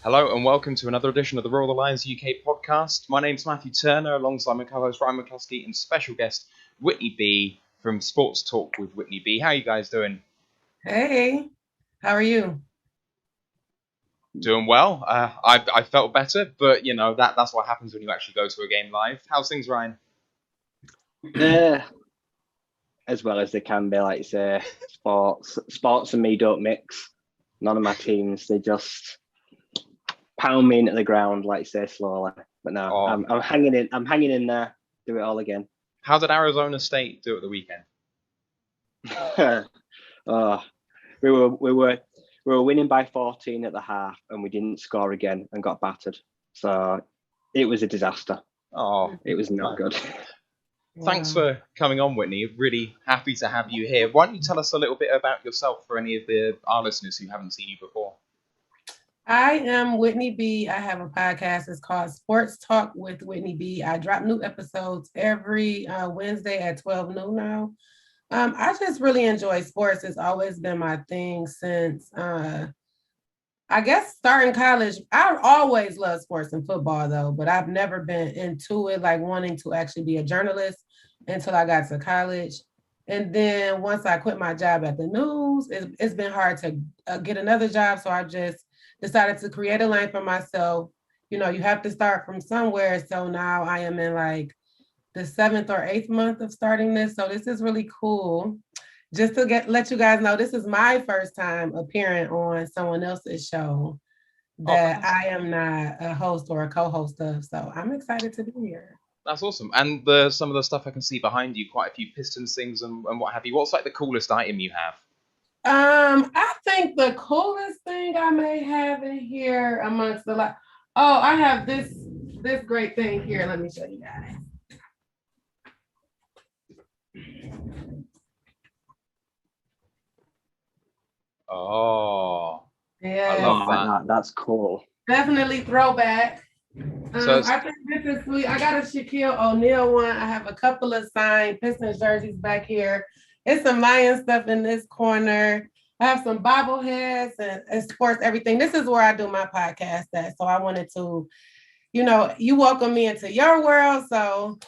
Hello and welcome to another edition of the ROTL Lions UK podcast. My name's Matthew Turner, alongside my co-host Ryan McCluskey and special guest Whitney B from Sports Talk with Whitney B. How are you guys doing? Hey, how are you? Doing well. I felt better, but you know that's what happens when you actually go to a game live. How's things, Ryan? Uh, as well as they can be, like say, sports and me don't mix. None of my teams, they just pound me into the ground, like say, slowly. But no, Oh, I'm hanging in. I'm hanging in there. Do it all again. how did Arizona State do at the weekend? Oh, we were winning by 14 at the half, and we didn't score again and got battered. So it was a disaster. Oh, It was not good. thanks Wow. for coming on, Whitney. Really happy to have you here. Why don't you tell us a little bit about yourself for any of our listeners who haven't seen you before? I am Whitney B. I have a podcast. It's called Sports Talk with Whitney B. I drop new episodes every Wednesday at 12 noon now. I just really enjoy sports. It's always been my thing since I guess starting college. I always loved sports and football though, but I've never been into it like wanting to actually be a journalist until I got to college. And then once I quit my job at the news, it's been hard to get another job. So I just decided to create a lane for myself. You know, you have to start from somewhere. So now I am in like the seventh or eighth month of starting this. So this is really cool. Just to let you guys know, this is my first time appearing on someone else's show Oh, that fantastic. I am not a host or a co-host of. So I'm excited to be here. That's awesome. And some of the stuff I can see behind you, quite a few Pistons things and what have you. What's like the coolest item you have? I think the coolest thing I may have in here amongst the lot. Oh, I have this great thing here. Let me show you guys. Oh, I Yes, love Oh, that. that's cool. definitely throwback. So it's, I think this is sweet. I got a Shaquille O'Neal one. I have a couple of signed Pistons jerseys back here. It's some Lion stuff in this corner. I have some bobbleheads and sports, everything. This is where I do my podcast at. So I wanted to, you welcome me into your world. So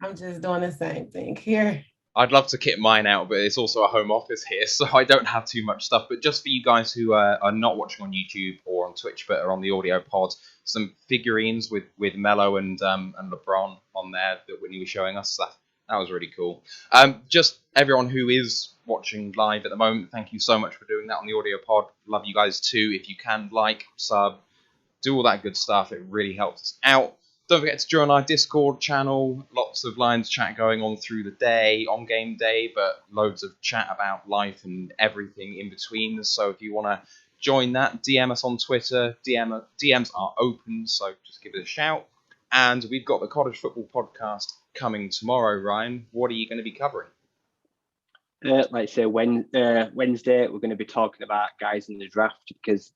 I'm just doing the same thing here. I'd love to kit mine out, but it's also a home office here, so I don't have too much stuff. But just for you guys who are not watching on YouTube or on Twitch, but are on the audio pod, some figurines with Melo and LeBron on there that Whitney was showing us. That was really cool. Just everyone who is watching live at the moment, thank you so much for doing that on the audio pod. Love you guys too. If you can like, sub, do all that good stuff. It really helps us out. Don't forget to join our Discord channel. Lots of Lions chat going on through the day, on game day, but loads of chat about life and everything in between. So if you want to join that, DM us on Twitter. DMs are open, so just give it a shout. And we've got the College Football Podcast coming tomorrow, Ryan. What are you going to be covering? Like say Wednesday, we're going to be talking about guys in the draft because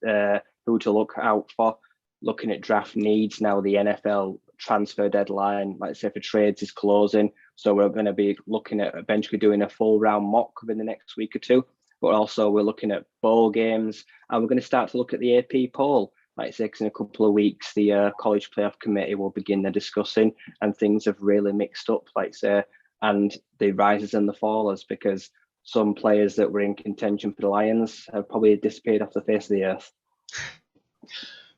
who to look out for. Looking at draft needs now, the NFL transfer deadline, like say for trades, is closing. So we're going to be looking at eventually doing a full round mock within the next week or two. But also we're looking at bowl games, and we're going to start to look at the AP poll. Like say, 'cause in a couple of weeks, the college playoff committee will begin their discussing, and things have really mixed up. Like say, and the rises and the fallers, because some players that were in contention for the Lions have probably disappeared off the face of the earth.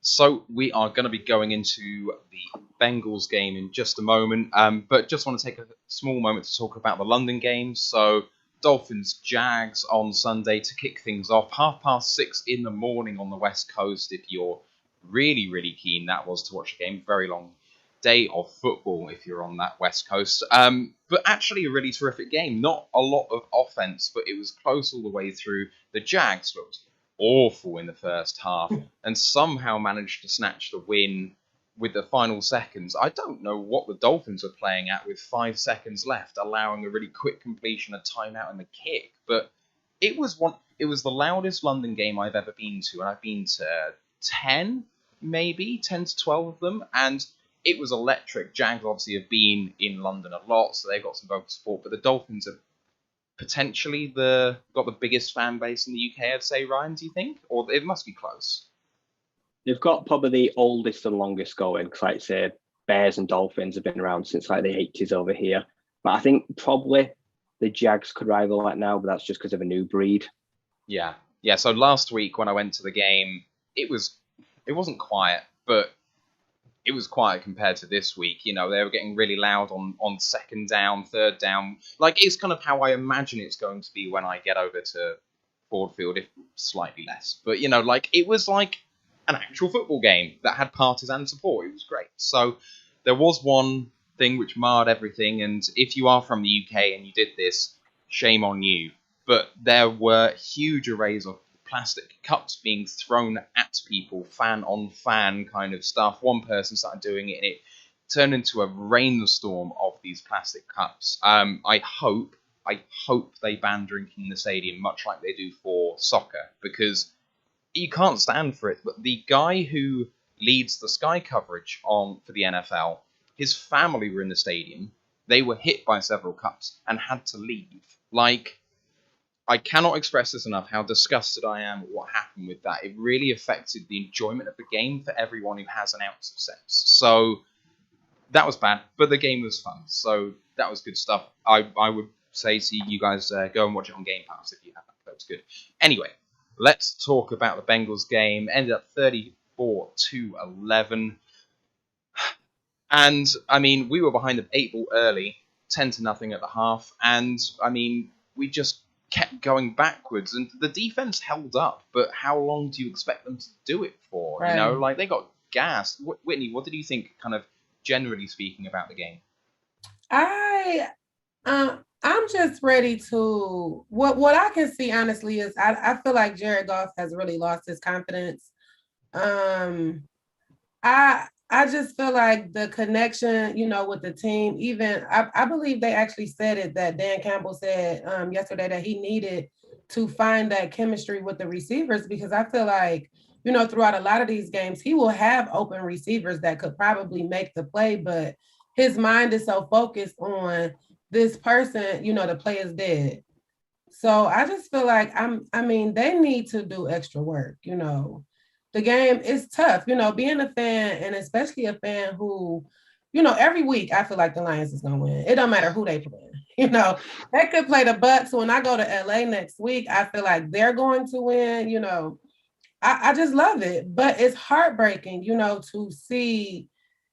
So we are going to be going into the Bengals game in just a moment, but just want to take a small moment to talk about the London games. So Dolphins Jags on Sunday to kick things off, 6:30 in the morning on the West Coast. If you're really keen, that was to watch a game. Very long day of football if you're on that West Coast. But actually a really terrific game. Not a lot of offense, but it was close all the way through. The Jags looked awful in the first half and somehow managed to snatch the win with the final seconds. I don't know what the Dolphins were playing at with 5 seconds left, allowing a really quick completion, a timeout, and the kick. But it was one. It was the loudest London game I've ever been to, and I've been to 10, maybe 10 to 12 of them, and it was electric. Jags obviously have been in London a lot, so they've got some vocal support. But the Dolphins have potentially got the biggest fan base in the UK, I'd say, Ryan, do you think? Or it must be close. They've got probably the oldest and longest going, because like I say, Bears and Dolphins have been around since like the 80s over here. But I think probably the Jags could rival that now, but that's just because of a new breed. Yeah. So last week when I went to the game, it wasn't quiet, but it was quiet compared to this week. They were getting really loud on second down, third down. Like, it's kind of how I imagine it's going to be when I get over to Ford Field, if slightly less. But, it was like an actual football game that had partisan support. It was great. So there was one thing which marred everything, and if you are from the UK and you did this, shame on you. But there were huge arrays of plastic cups being thrown at people, fan on fan kind of stuff. One person started doing it, and it turned into a rainstorm of these plastic cups. I hope they ban drinking in the stadium, much like they do for soccer, because you can't stand for it. But the guy who leads the Sky coverage for the NFL, his family were in the stadium. They were hit by several cups and had to leave. Like, I cannot express this enough, how disgusted I am at what happened with that. It really affected the enjoyment of the game for everyone who has an ounce of sense. So that was bad, but the game was fun. So that was good stuff. I would say to you guys, go and watch it on Game Pass if you haven't. That was good. Anyway, let's talk about the Bengals game. Ended up 34-11. And, I mean, we were behind the 8-ball early, 10-0 at the half. And, I mean, we just kept going backwards, and the defense held up, but how long do you expect them to do it for? Right. They got gassed. Whitney, what did you think, kind of generally speaking, about the game? I'm just ready to what I can see honestly is I feel like Jared Goff has really lost his confidence. I just feel like the connection, with the team, even I believe they actually said it, that Dan Campbell said yesterday that he needed to find that chemistry with the receivers, because I feel like, throughout a lot of these games, he will have open receivers that could probably make the play, but his mind is so focused on this person, the play is dead. So I just feel like they need to do extra work, The game is tough, being a fan, and especially a fan who, every week I feel like the Lions is gonna win. It don't matter who they play. They could play the Bucks. When I go to LA next week, I feel like they're going to win. I just love it. But it's heartbreaking, to see,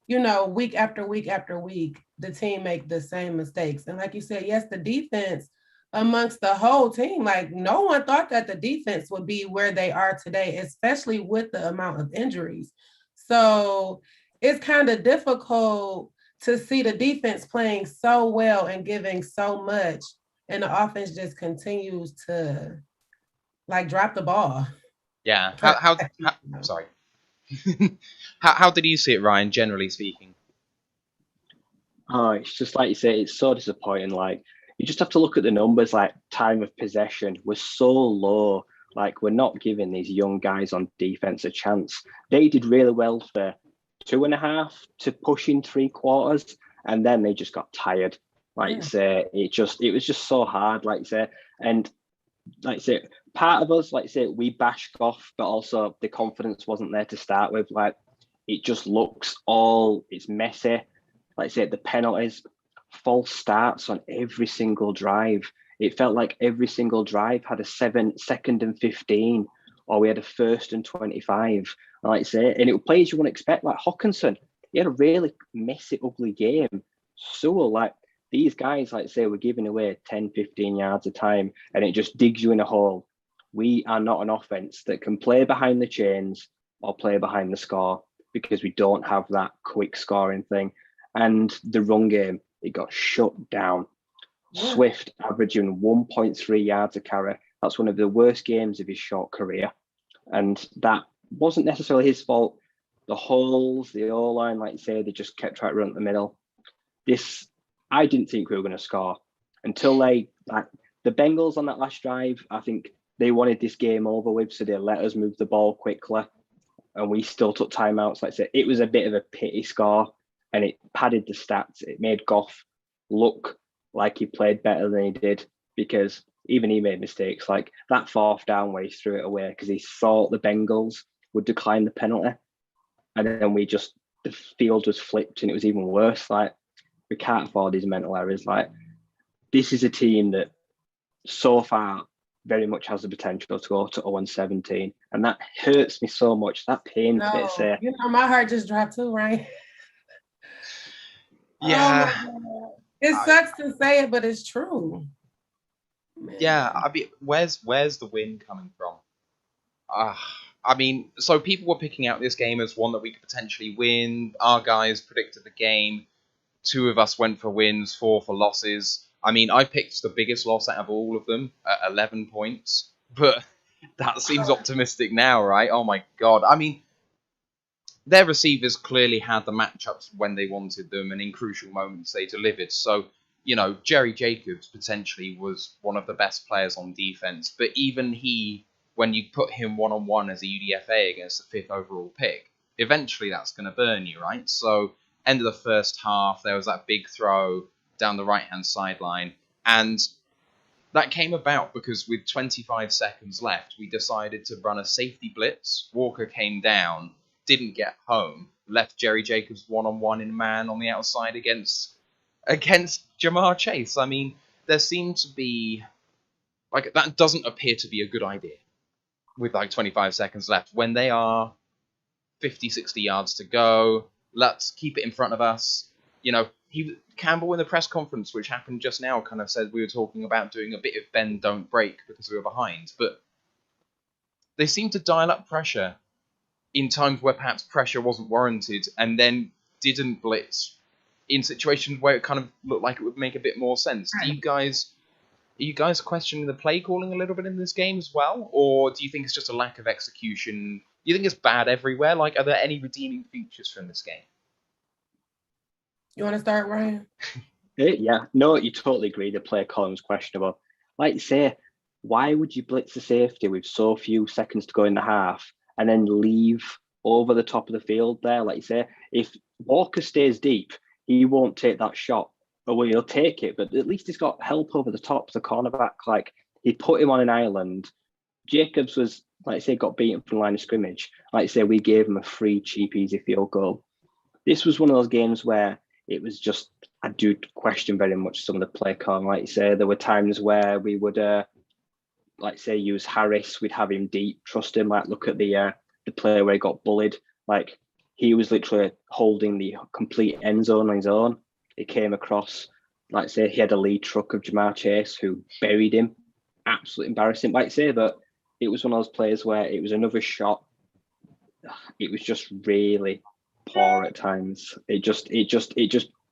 week after week after week, the team make the same mistakes. And like you said, yes, the defense amongst the whole team, like no one thought that the defense would be where they are today, especially with the amount of injuries. So it's kind of difficult to see the defense playing so well and giving so much, and the offense just continues to drop the ball. Yeah. Sorry. How did you see it, Ryan, generally speaking? Oh, it's just like you say, it's so disappointing. Like, you just have to look at the numbers, like time of possession was so low. Like, we're not giving these young guys on defense a chance. They did really well for 2.5 to pushing 3/4, and then they just got tired. Like, say, it was just so hard, like say. And like say, part of us, like say, we bash Goff, but also the confidence wasn't there to start with. Like, it just looks it's messy. Like say, the penalties, false starts on every single drive. It felt like every single drive had a 2nd and 15, or we had a 1st and 25. Like I say, and it was players you wouldn't expect, like Hawkinson. He had a really messy, ugly game. Sewell, like these guys, like say, were giving away 10, 15 yards a time, and it just digs you in a hole. We are not an offense that can play behind the chains or play behind the score, because we don't have that quick scoring thing. And the run game, it got shut down. Yeah. Swift averaging 1.3 yards a carry. That's one of the worst games of his short career. And that wasn't necessarily his fault. The holes, the O-line, like you say, they just kept trying to run up the middle. I didn't think we were going to score until the Bengals on that last drive. I think they wanted this game over with, so they let us move the ball quickly. And we still took timeouts. Like I said, it was a bit of a pity score, and it padded the stats. It made Goff look like he played better than he did, because even he made mistakes, like that 4th down where he threw it away because he thought the Bengals would decline the penalty. and then the field was flipped and it was even worse. Like, we can't afford these mental errors. Like, this is a team that so far very much has the potential to go to 0-17, and that hurts me so much. That pains me to say. My heart just dropped too, right? Yeah. Oh, it sucks to say it, but it's true. Man. Yeah, I mean, where's the win coming from? I mean, so people were picking out this game as one that we could potentially win. Our guys predicted the game. 2 of us went for wins, 4 for losses. I mean, I picked the biggest loss out of all of them at 11 points, but that seems optimistic now, right? Oh my God. I mean, their receivers clearly had the matchups when they wanted them, and in crucial moments they delivered. So, Jerry Jacobs potentially was one of the best players on defense, but even he, when you put him one-on-one as a UDFA against the 5th overall pick, eventually that's going to burn you, right? So, end of the first half, there was that big throw down the right-hand sideline, and that came about because with 25 seconds left, we decided to run a safety blitz. Walker came down, didn't get home, left Jerry Jacobs one-on-one in man on the outside against Jamar Chase. I mean, there seemed to be, that doesn't appear to be a good idea with 25 seconds left. When they are 50, 60 yards to go, let's keep it in front of us. Campbell in the press conference, which happened just now, kind of said we were talking about doing a bit of bend, don't break because we were behind. But they seemed to dial up pressure in times where perhaps pressure wasn't warranted, and then didn't blitz in situations where it kind of looked like it would make a bit more sense. Are you guys questioning the play calling a little bit in this game as well? Or do you think it's just a lack of execution? Do you think it's bad everywhere? Are there any redeeming features from this game? You want to start, Ryan? Yeah, no, you totally agree. The play calling was questionable. Like you say, why would you blitz the safety with so few seconds to go in the half and then leave over the top of the field there? Like you say, if Walker stays deep, he won't take that shot. Or he'll take it, but at least he's got help over the top, the cornerback. Like, he put him on an island. Jacobs was, like I say, got beaten from the line of scrimmage. Like I say, we gave him a free, cheap, easy field goal. This was one of those games where it was just, I do question very much some of the play calling. Like you say, there were times where we would, like say, use Harris. We'd have him deep, trust him. Like, look at the play where he got bullied. Like, he was literally holding the complete end zone on his own. He came across, like say, he had a lead truck of Jamar Chase who buried him. Absolutely embarrassing. Like say, but it was one of those plays where it was another shot. It was just really poor at times. It just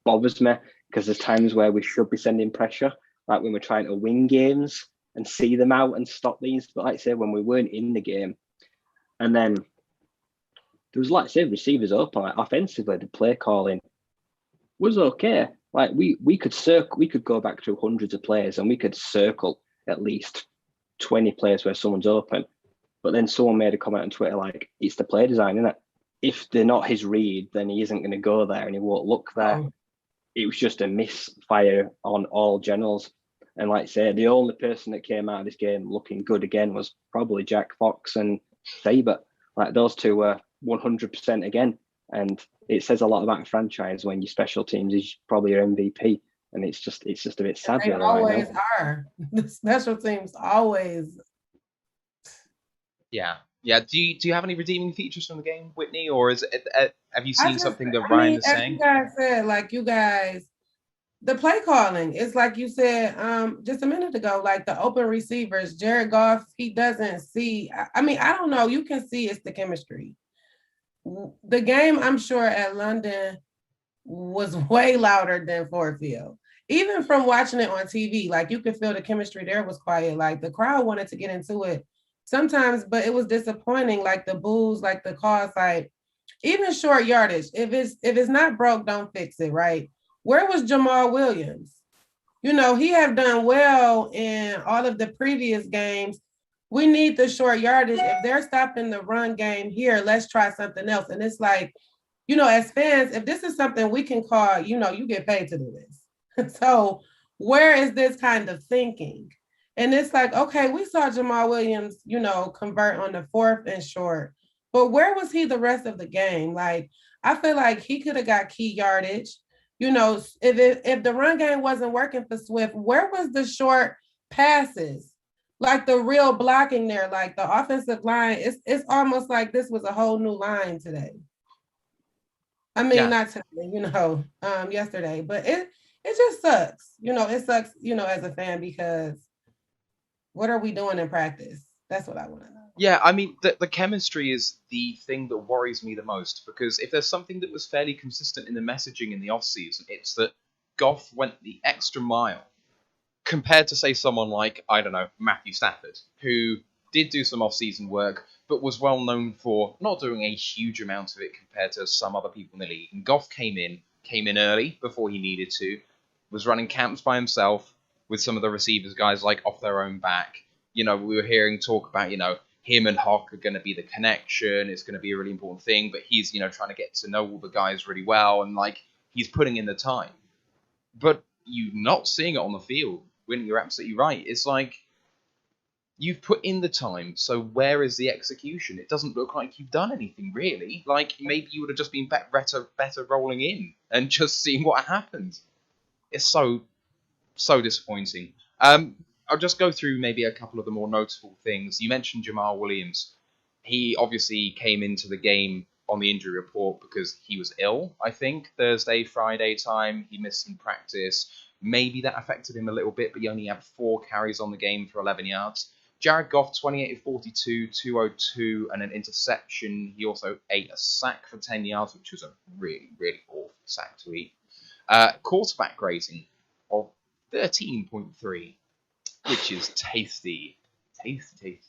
bothers me because there's times where we should be sending pressure, like when we're trying to win games and see them out and stop these. But like I say, when we weren't in the game, and then there was, like I say, receivers open, like offensively, the play calling was okay. Like we could go back to hundreds of players and we could circle at least 20 players where someone's open. But then someone made a comment on Twitter like, it's the play design, isn't it? If they're not his read, then he isn't going to go there and he won't look there. Oh. It was just a misfire on all generals. And like I say, the only person that came out of this game looking good again was probably Jack Fox and Saber. Like, those two were 100% again. And it says a lot about a franchise when your special teams is probably your MVP. And it's just a bit sad. They always are. The special teams always. Yeah. Do you have any redeeming features from the game, Whitney, or is it? Have you seen something that Ryan is saying? As you guys said, like you guys, the play calling is like you said just a minute ago. Like the open receivers, Jared Goff, he doesn't see. I mean, I don't know. You can see it's the chemistry. The game, I'm sure, at London was way louder than Ford Field. Even from watching it on TV, like you could feel the chemistry there was quiet. Like the crowd wanted to get into it sometimes, but it was disappointing. Like the boos, like the calls, like even short yardage. If it's not broke, don't fix it, right? Where was Jamar Williams? You know, he have done well in all of the previous games. We need the short yardage. If they're stopping the run game here, let's try something else. And it's like, you know, as fans, if this is something we can call, you know, you get paid to do this. So where is this kind of thinking? And it's like, okay, we saw Jamar Williams, you know, convert on the 4th and short. But where was he the rest of the game? Like, I feel like he could have got key yardage. You know, if the run game wasn't working for Swift, where was the short passes? Like the real blocking there, like the offensive line, it's almost like this was a whole new line today. I mean, Yeah. not today, yesterday, but it just sucks. It sucks, as a fan because what are we doing in practice? That's what I want to know. Yeah, I mean, the chemistry is the thing that worries me the most, because if there's something that was fairly consistent in the messaging in the offseason, it's that Goff went the extra mile compared to, say, someone like, I don't know, Matthew Stafford, who did do some off-season work, but was well known for not doing a huge amount of it compared to some other people in the league. And Goff came in early before he needed to, was running camps by himself with some of the receivers guys like off their own back. We were hearing talk about, him and Hawk are going to be the connection. It's going to be a really important thing, but he's, trying to get to know all the guys really well, and he's putting in the time. But you're not seeing it on the field. When you're absolutely right. It's like you've put in the time, so where is the execution? It doesn't look like you've done anything really. Like maybe you would have just been better rolling in and just seeing what happened. It's so disappointing. I'll just go through maybe a couple of the more notable things. You mentioned Jamar Williams. He obviously came into the game on the injury report because he was ill, I think, Thursday, Friday time. He missed some practice. Maybe that affected him a little bit, but he only had 4 carries on the game for 11 yards. Jared Goff, 28 of 42, 202, and an interception. He also ate a sack for 10 yards, which was a really, really awful sack to eat. Quarterback rating of 13.3, which is tasty. Tasty.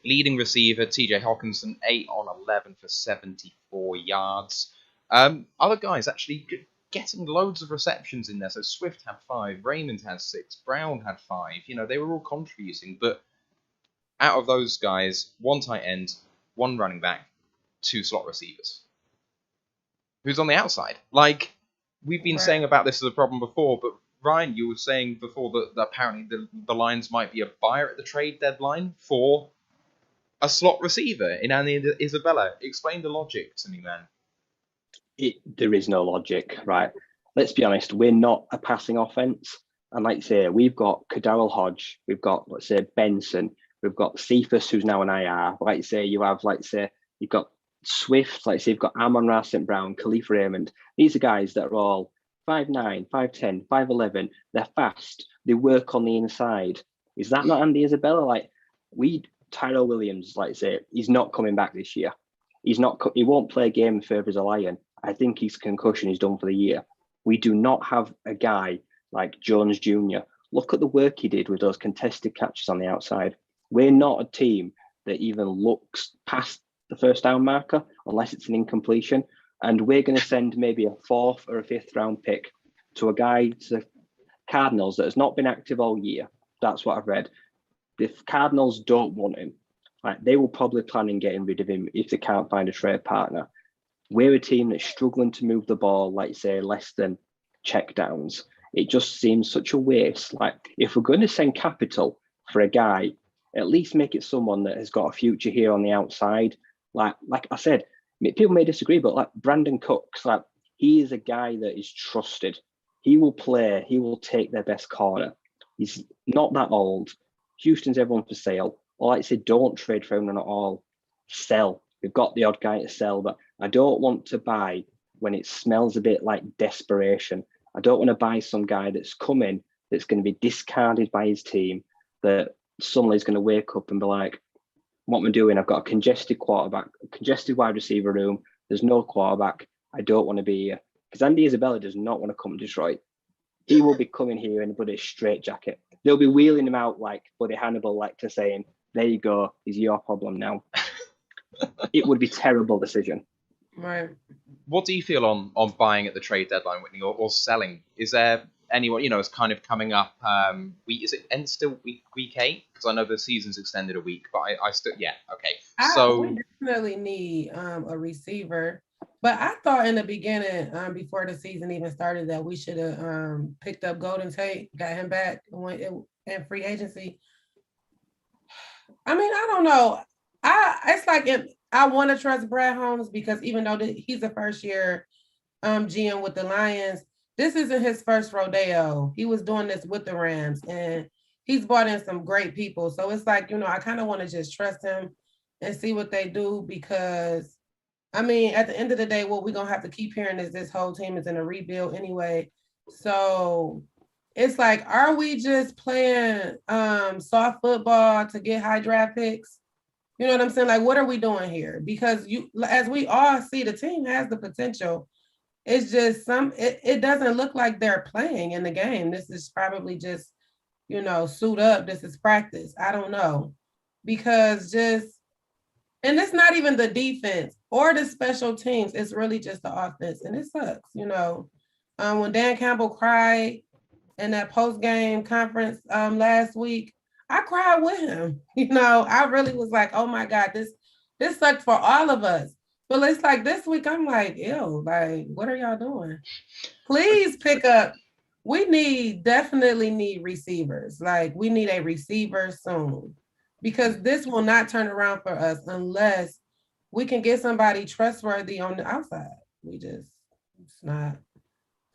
Leading receiver, TJ Hawkinson, 8 on 11 for 74 yards. Other guys actually getting loads of receptions in there. So Swift had 5, Raymond had 6, Brown had 5. They were all contributing. But out of those guys, 1 tight end, 1 running back, 2 slot receivers. Who's on the outside? We've been saying about this as a problem before, but Ryan, you were saying before that apparently the Lions might be a buyer at the trade deadline for a slot receiver in Andy Isabella. Explain the logic to me, man. There is no logic, right? Let's be honest, we're not a passing offense. And like I say, we've got Kadarrell Hodge, we've got, let's say, Benson, we've got Cephas, who's now an IR. Like I say, you've got Swift, like I say, you've got Amon-Ra St. Brown, Khalif Raymond. These are guys that are all 5'9", 5'10", 5'11". They're fast. They work on the inside. Is that not Andy Isabella? Tyrell Williams, like I say, he's not coming back this year. He won't play a game further as a Lion. I think his concussion is done for the year. We do not have a guy like Jones Jr. Look at the work he did with those contested catches on the outside. We're not a team that even looks past the first down marker unless it's an incompletion. And we're going to send maybe a 4th or a 5th round pick to a guy, to the Cardinals, that has not been active all year. That's what I've read. The Cardinals don't want him. They will probably plan on getting rid of him if they can't find a trade partner. We're a team that's struggling to move the ball, say, less than check downs. It just seems such a waste. If we're going to send capital for a guy, at least make it someone that has got a future here on the outside. Like I said, people may disagree, but Brandon Cooks, he is a guy that is trusted. He will play. He will take their best corner. He's not that old. Houston's everyone for sale. Or like I said, don't trade for him at all. Sell. We've got the odd guy to sell, but I don't want to buy when it smells a bit like desperation. I don't want to buy some guy that's coming that's going to be discarded by his team, that suddenly is going to wake up and be like, what am I doing? I've got a congested quarterback, a congested wide receiver room. There's no quarterback. I don't want to be here. Because Andy Isabella does not want to come to Detroit. He will be coming here in a bloody straitjacket. They'll be wheeling him out like bloody Hannibal Lecter saying, there you go, he's your problem now. It would be a terrible decision. Right. What do you feel on buying at the trade deadline, Whitney, or selling? Is there anyone, is kind of coming up, is it end still week 8? Because I know the season's extended a week, but I still, yeah, okay. We definitely need a receiver. But I thought in the beginning, before the season even started, that we should have picked up Golden Tate, got him back in free agency. I mean, I don't know. It's like I want to trust Brad Holmes because even though he's a first year GM with the Lions, this isn't his first rodeo. He was doing this with the Rams, and he's brought in some great people. So it's like, I kind of want to just trust him and see what they do because, I mean, at the end of the day, what we're going to have to keep hearing is this whole team is in a rebuild anyway. So it's like, are we just playing soft football to get high draft picks? You know what I'm saying? Like, what are we doing here? Because as we all see, the team has the potential. It's just it doesn't look like they're playing in the game. This is probably just, suit up. This is practice. I don't know. Because and it's not even the defense or the special teams. It's really just the offense. And it sucks, when Dan Campbell cried in that post-game conference last week, I cried with him. I really was like, oh my God, this sucked for all of us. But it's like this week, I'm like, ew, like, what are y'all doing? Please pick up. We definitely need receivers. Like, we need a receiver soon because this will not turn around for us unless we can get somebody trustworthy on the outside. It's not.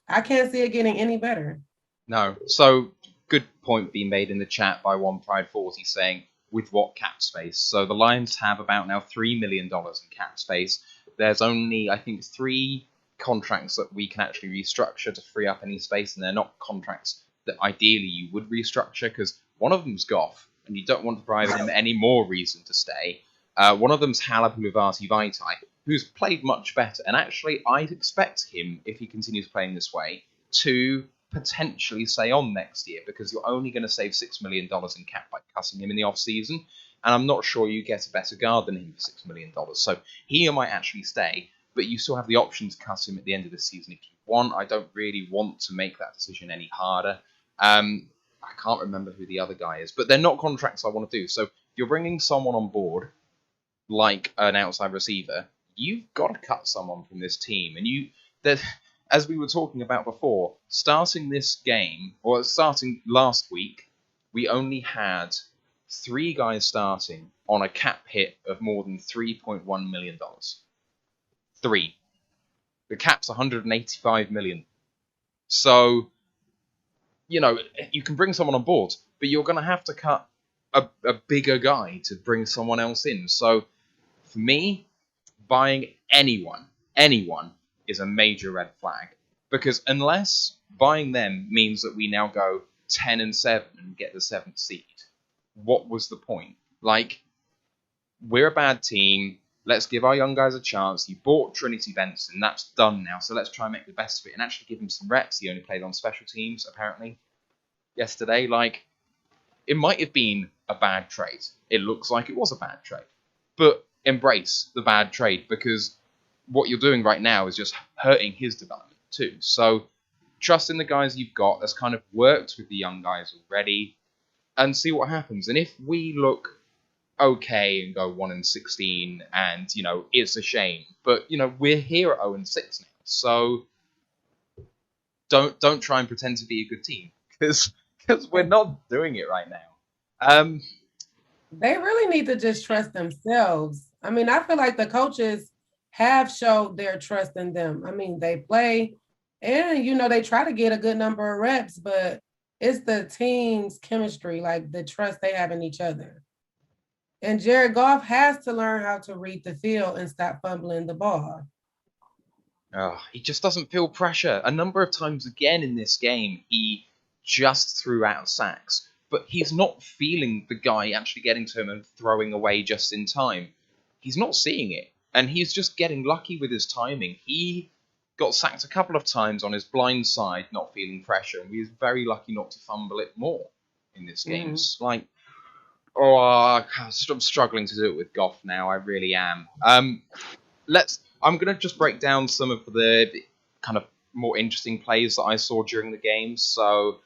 I can't see it getting any better. No. So, good point being made in the chat by One Pride 40 saying, with what cap space? So the Lions have about now $3 million in cap space. There's only, I think, 3 contracts that we can actually restructure to free up any space, and they're not contracts that ideally you would restructure because one of them's Goff, and you don't want to provide him any more reason to stay. One of them's Halapulivati Vaitai, who's played much better, and actually I'd expect him, if he continues playing this way, to potentially stay on next year because you're only going to save $6 million in cap by cutting him in the off-season, and I'm not sure you get a better guard than him for $6 million. So he might actually stay, but you still have the option to cut him at the end of the season if you want. I don't really want to make that decision any harder. I can't remember who the other guy is, but they're not contracts I want to do. So if you're bringing someone on board, like an outside receiver, you've got to cut someone from this team. And as we were talking about before, starting this game, or starting last week, we only had 3 guys starting on a cap hit of more than $3.1 million. 3. The cap's $185 million. So, you can bring someone on board, but you're going to have to cut a bigger guy to bring someone else in. So, for me, buying anyone is a major red flag. Because unless buying them means that we now go 10-7 and get the 7th seed, what was the point? Like, we're a bad team. Let's give our young guys a chance. You bought Trinity Benson. That's done now. So let's try and make the best of it and actually give him some reps. He only played on special teams, apparently, yesterday. Like, it might have been a bad trade. It looks like it was a bad trade. But embrace the bad trade because what you're doing right now is just hurting his development too. So trust in the guys you've got that's kind of worked with the young guys already and see what happens. And if we look okay and go 1-16 and, it's a shame, but, we're here at 0-6 now. So don't try and pretend to be a good team because we're not doing it right now. They really need to just trust themselves. I mean, I feel like the coaches have showed their trust in them. I mean, they play and, they try to get a good number of reps, but it's the team's chemistry, like the trust they have in each other. And Jared Goff has to learn how to read the field and stop fumbling the ball. Oh, he just doesn't feel pressure. A number of times again in this game, he just threw out sacks. But he's not feeling the guy actually getting to him and throwing away just in time. He's not seeing it. And he's just getting lucky with his timing. He got sacked a couple of times on his blind side, not feeling pressure. And he was very lucky not to fumble it more in this game. It's like, I'm struggling to do it with Goff now. I really am. I'm going to just break down some of the kind of more interesting plays that I saw during the game. So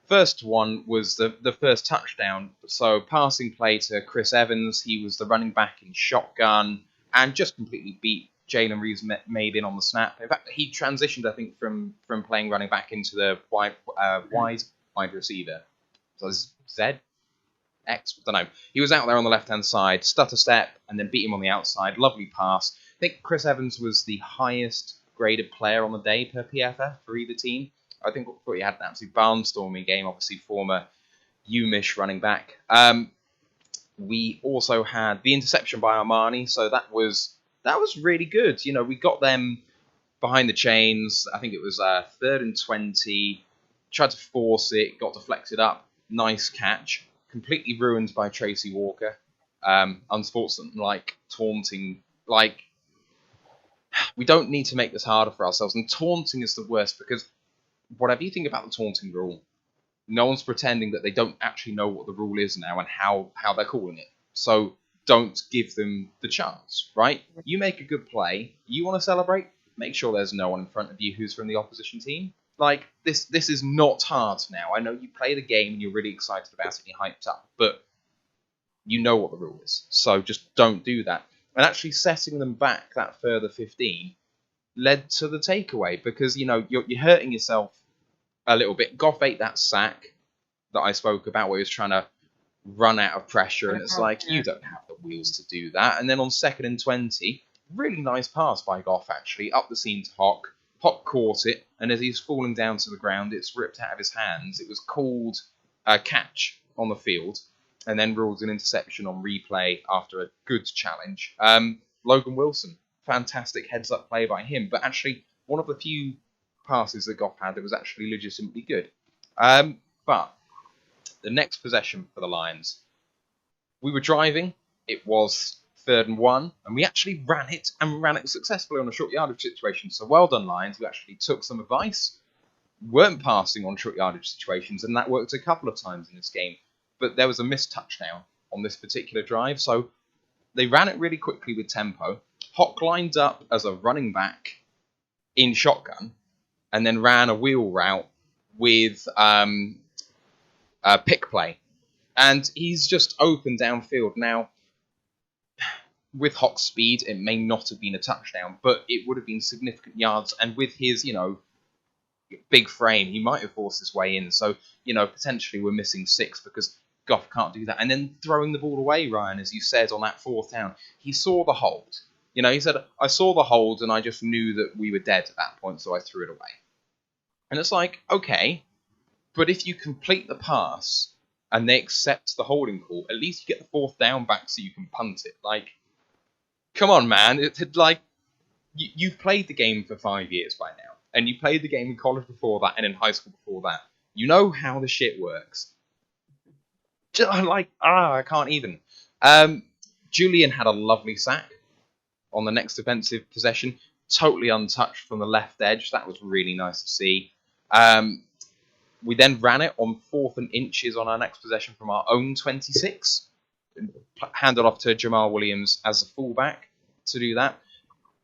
first one was the first touchdown. So passing play to Chris Evans. He was the running back in shotgun and just completely beat Jalen Reeves-Maybin on the snap. In fact, he transitioned, I think, from playing running back into the wide receiver. So Zed? don't know. He was out there on the left-hand side, stutter step, and then beat him on the outside. Lovely pass. I think Chris Evans was the highest graded player on the day per PFF for either team. I think he had an absolute barnstorming game, obviously former UMish running back. We also had the interception by Armani, so that was really good. You know, we got them behind the chains. I think it was 3rd and 20. Tried to force it, got deflected up. Nice catch. Completely ruined by Tracy Walker. Unfortunately, like taunting. Like, we don't need to make this harder for ourselves. And taunting is the worst because whatever you think about the taunting rule, no one's pretending that they don't actually know what the rule is now and how they're calling it. So don't give them the chance, right? You make a good play, you want to celebrate, make sure there's no one in front of you who's from the opposition team. Like, this is not hard now. I know you play the game and you're really excited about it and you're hyped up, but you know what the rule is. So just don't do that. And actually setting them back that further 15 led to the takeaway because, you know, you're hurting yourself a little bit. Goff ate that sack that I spoke about where he was trying to run out of pressure, and it's like, you don't have the wheels to do that. And then on 2nd and 20, really nice pass by Goff, actually, up the seam to Hock. Hock caught it, and as he's falling down to the ground, it's ripped out of his hands. It was called a catch on the field, and then ruled an interception on replay after a good challenge. Logan Wilson, fantastic heads-up play by him, but actually one of the few passes that Goff had that was actually legitimately good. But the next possession for the Lions, we were driving. It was 3rd and 1, and we actually ran it successfully on a short yardage situation. So well done, Lions. We actually took some advice, weren't passing on short yardage situations, and that worked a couple of times in this game. But there was a missed touchdown on this particular drive, so they ran it really quickly with tempo. Hock lined up as a running back in shotgun, and then ran a wheel route with a pick play. And he's just open downfield. Now, with Hock's speed, it may not have been a touchdown, but it would have been significant yards. And with his, you know, big frame, he might have forced his way in. So, you know, potentially we're missing 6 because Goff can't do that. And then throwing the ball away, Ryan, as you said, on that 4th down, he saw the hold. You know, he said, I saw the hold and I just knew that we were dead at that point, so I threw it away. And it's like, okay, but if you complete the pass and they accept the holding call, at least you get the 4th down back so you can punt it. Like, come on, man. Like, you've played the game for 5 years by now. And you played the game in college before that and in high school before that. You know how the shit works. I can't even. Julian had a lovely sack on the next defensive possession. Totally untouched from the left edge. That was really nice to see. We then ran it on 4th and inches on our next possession from our own 26. Handed off to Jamar Williams as a fullback to do that.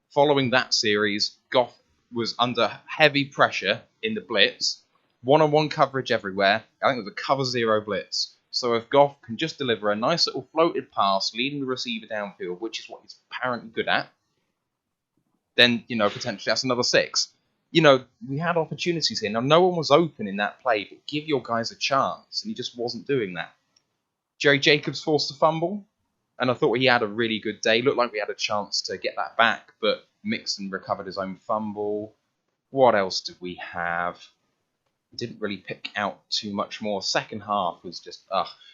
Following that series, Goff was under heavy pressure in the blitz. One-on-one coverage everywhere. I think it was a cover 0 blitz. So if Goff can just deliver a nice little floated pass, leading the receiver downfield, which is what he's apparently good at, then, you know, potentially that's another 6. You know, we had opportunities here. Now, no one was open in that play, but give your guys a chance. And he just wasn't doing that. Jerry Jacobs forced a fumble, and I thought he had a really good day. Looked like we had a chance to get that back, but Mixon recovered his own fumble. What else did we have? Didn't really pick out too much more. Second half was just,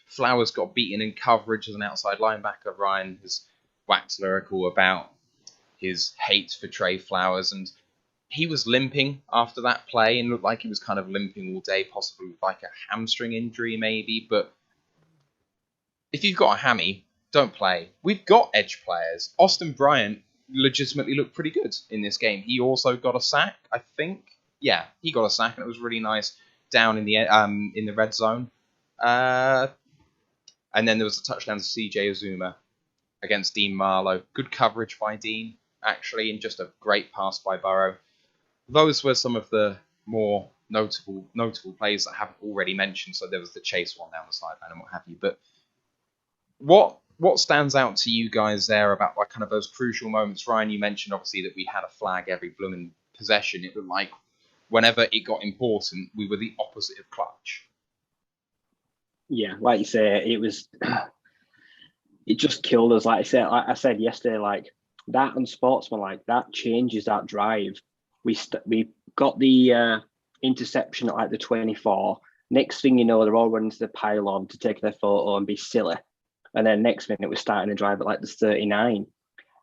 Flowers got beaten in coverage as an outside linebacker. Ryan has waxed lyrical about his hate for Trey Flowers, and he was limping after that play and looked like he was kind of limping all day, possibly with like a hamstring injury maybe. But if you've got a hammy, don't play. We've got edge players. Austin Bryant legitimately looked pretty good in this game. He also got a sack, I think. Yeah, he got a sack, and it was really nice down in the red zone. And then there was a touchdown to CJ Azuma against Dean Marlowe. Good coverage by Dean, actually, and just a great pass by Burrow. Those were some of the more notable plays that I haven't already mentioned. So there was the chase one down the sideline and what have you. But what stands out to you guys there about like kind of those crucial moments? Ryan, you mentioned obviously that we had a flag every blooming possession. It was like whenever it got important, we were the opposite of clutch. Yeah, like you say, it just killed us. Like I said yesterday, like that unsportsmanlike, that changes that drive. We got the interception at like the 24. Next thing you know, they're all running to the pylon to take their photo and be silly. And then next minute, we're starting to drive at like the 39.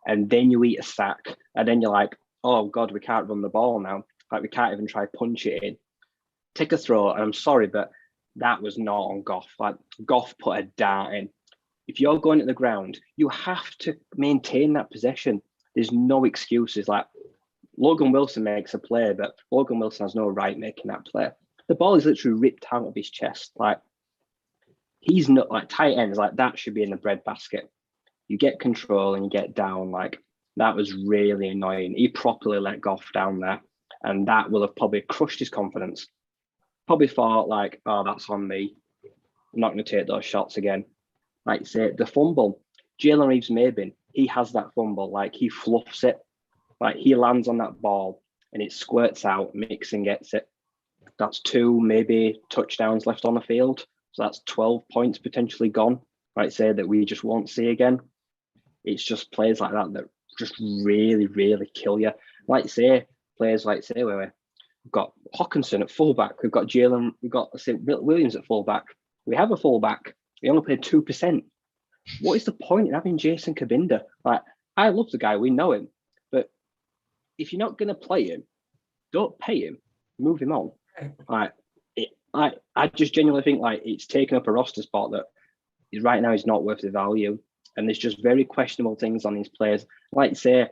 And then you eat a sack. And then you're like, oh God, we can't run the ball now. Like we can't even try punch it in. Take a throw. And I'm sorry, but that was not on Goff. Like Goff put a dart in. If you're going at the ground, you have to maintain that possession. There's no excuses. Like Logan Wilson makes a play, but Logan Wilson has no right making that play. The ball is literally ripped out of his chest. Like he's not like tight ends. Like that should be in the breadbasket. You get control and you get down. Like that was really annoying. He properly let Goff down there, and that will have probably crushed his confidence. Probably thought like, oh, that's on me. I'm not going to take those shots again. Like say the fumble, Jalen Reeves-Maybin, he has that fumble. Like he fluffs it. Like he lands on that ball and it squirts out. Mixon gets it. That's 2 maybe touchdowns left on the field. So that's 12 points potentially gone. Like say that we just won't see again. It's just plays like that just really, really kill you. Like say players like say where we've got Hawkinson at fullback. We've got Jalen. We've got say Williams at fullback. We have a fullback. We only paid 2%. What is the point in having Jason Kabinda? Like, I love the guy. We know him. But if you're not going to play him, don't pay him. Move him on. I just genuinely think like it's taken up a roster spot that right now is not worth the value. And there's just very questionable things on these players. Like say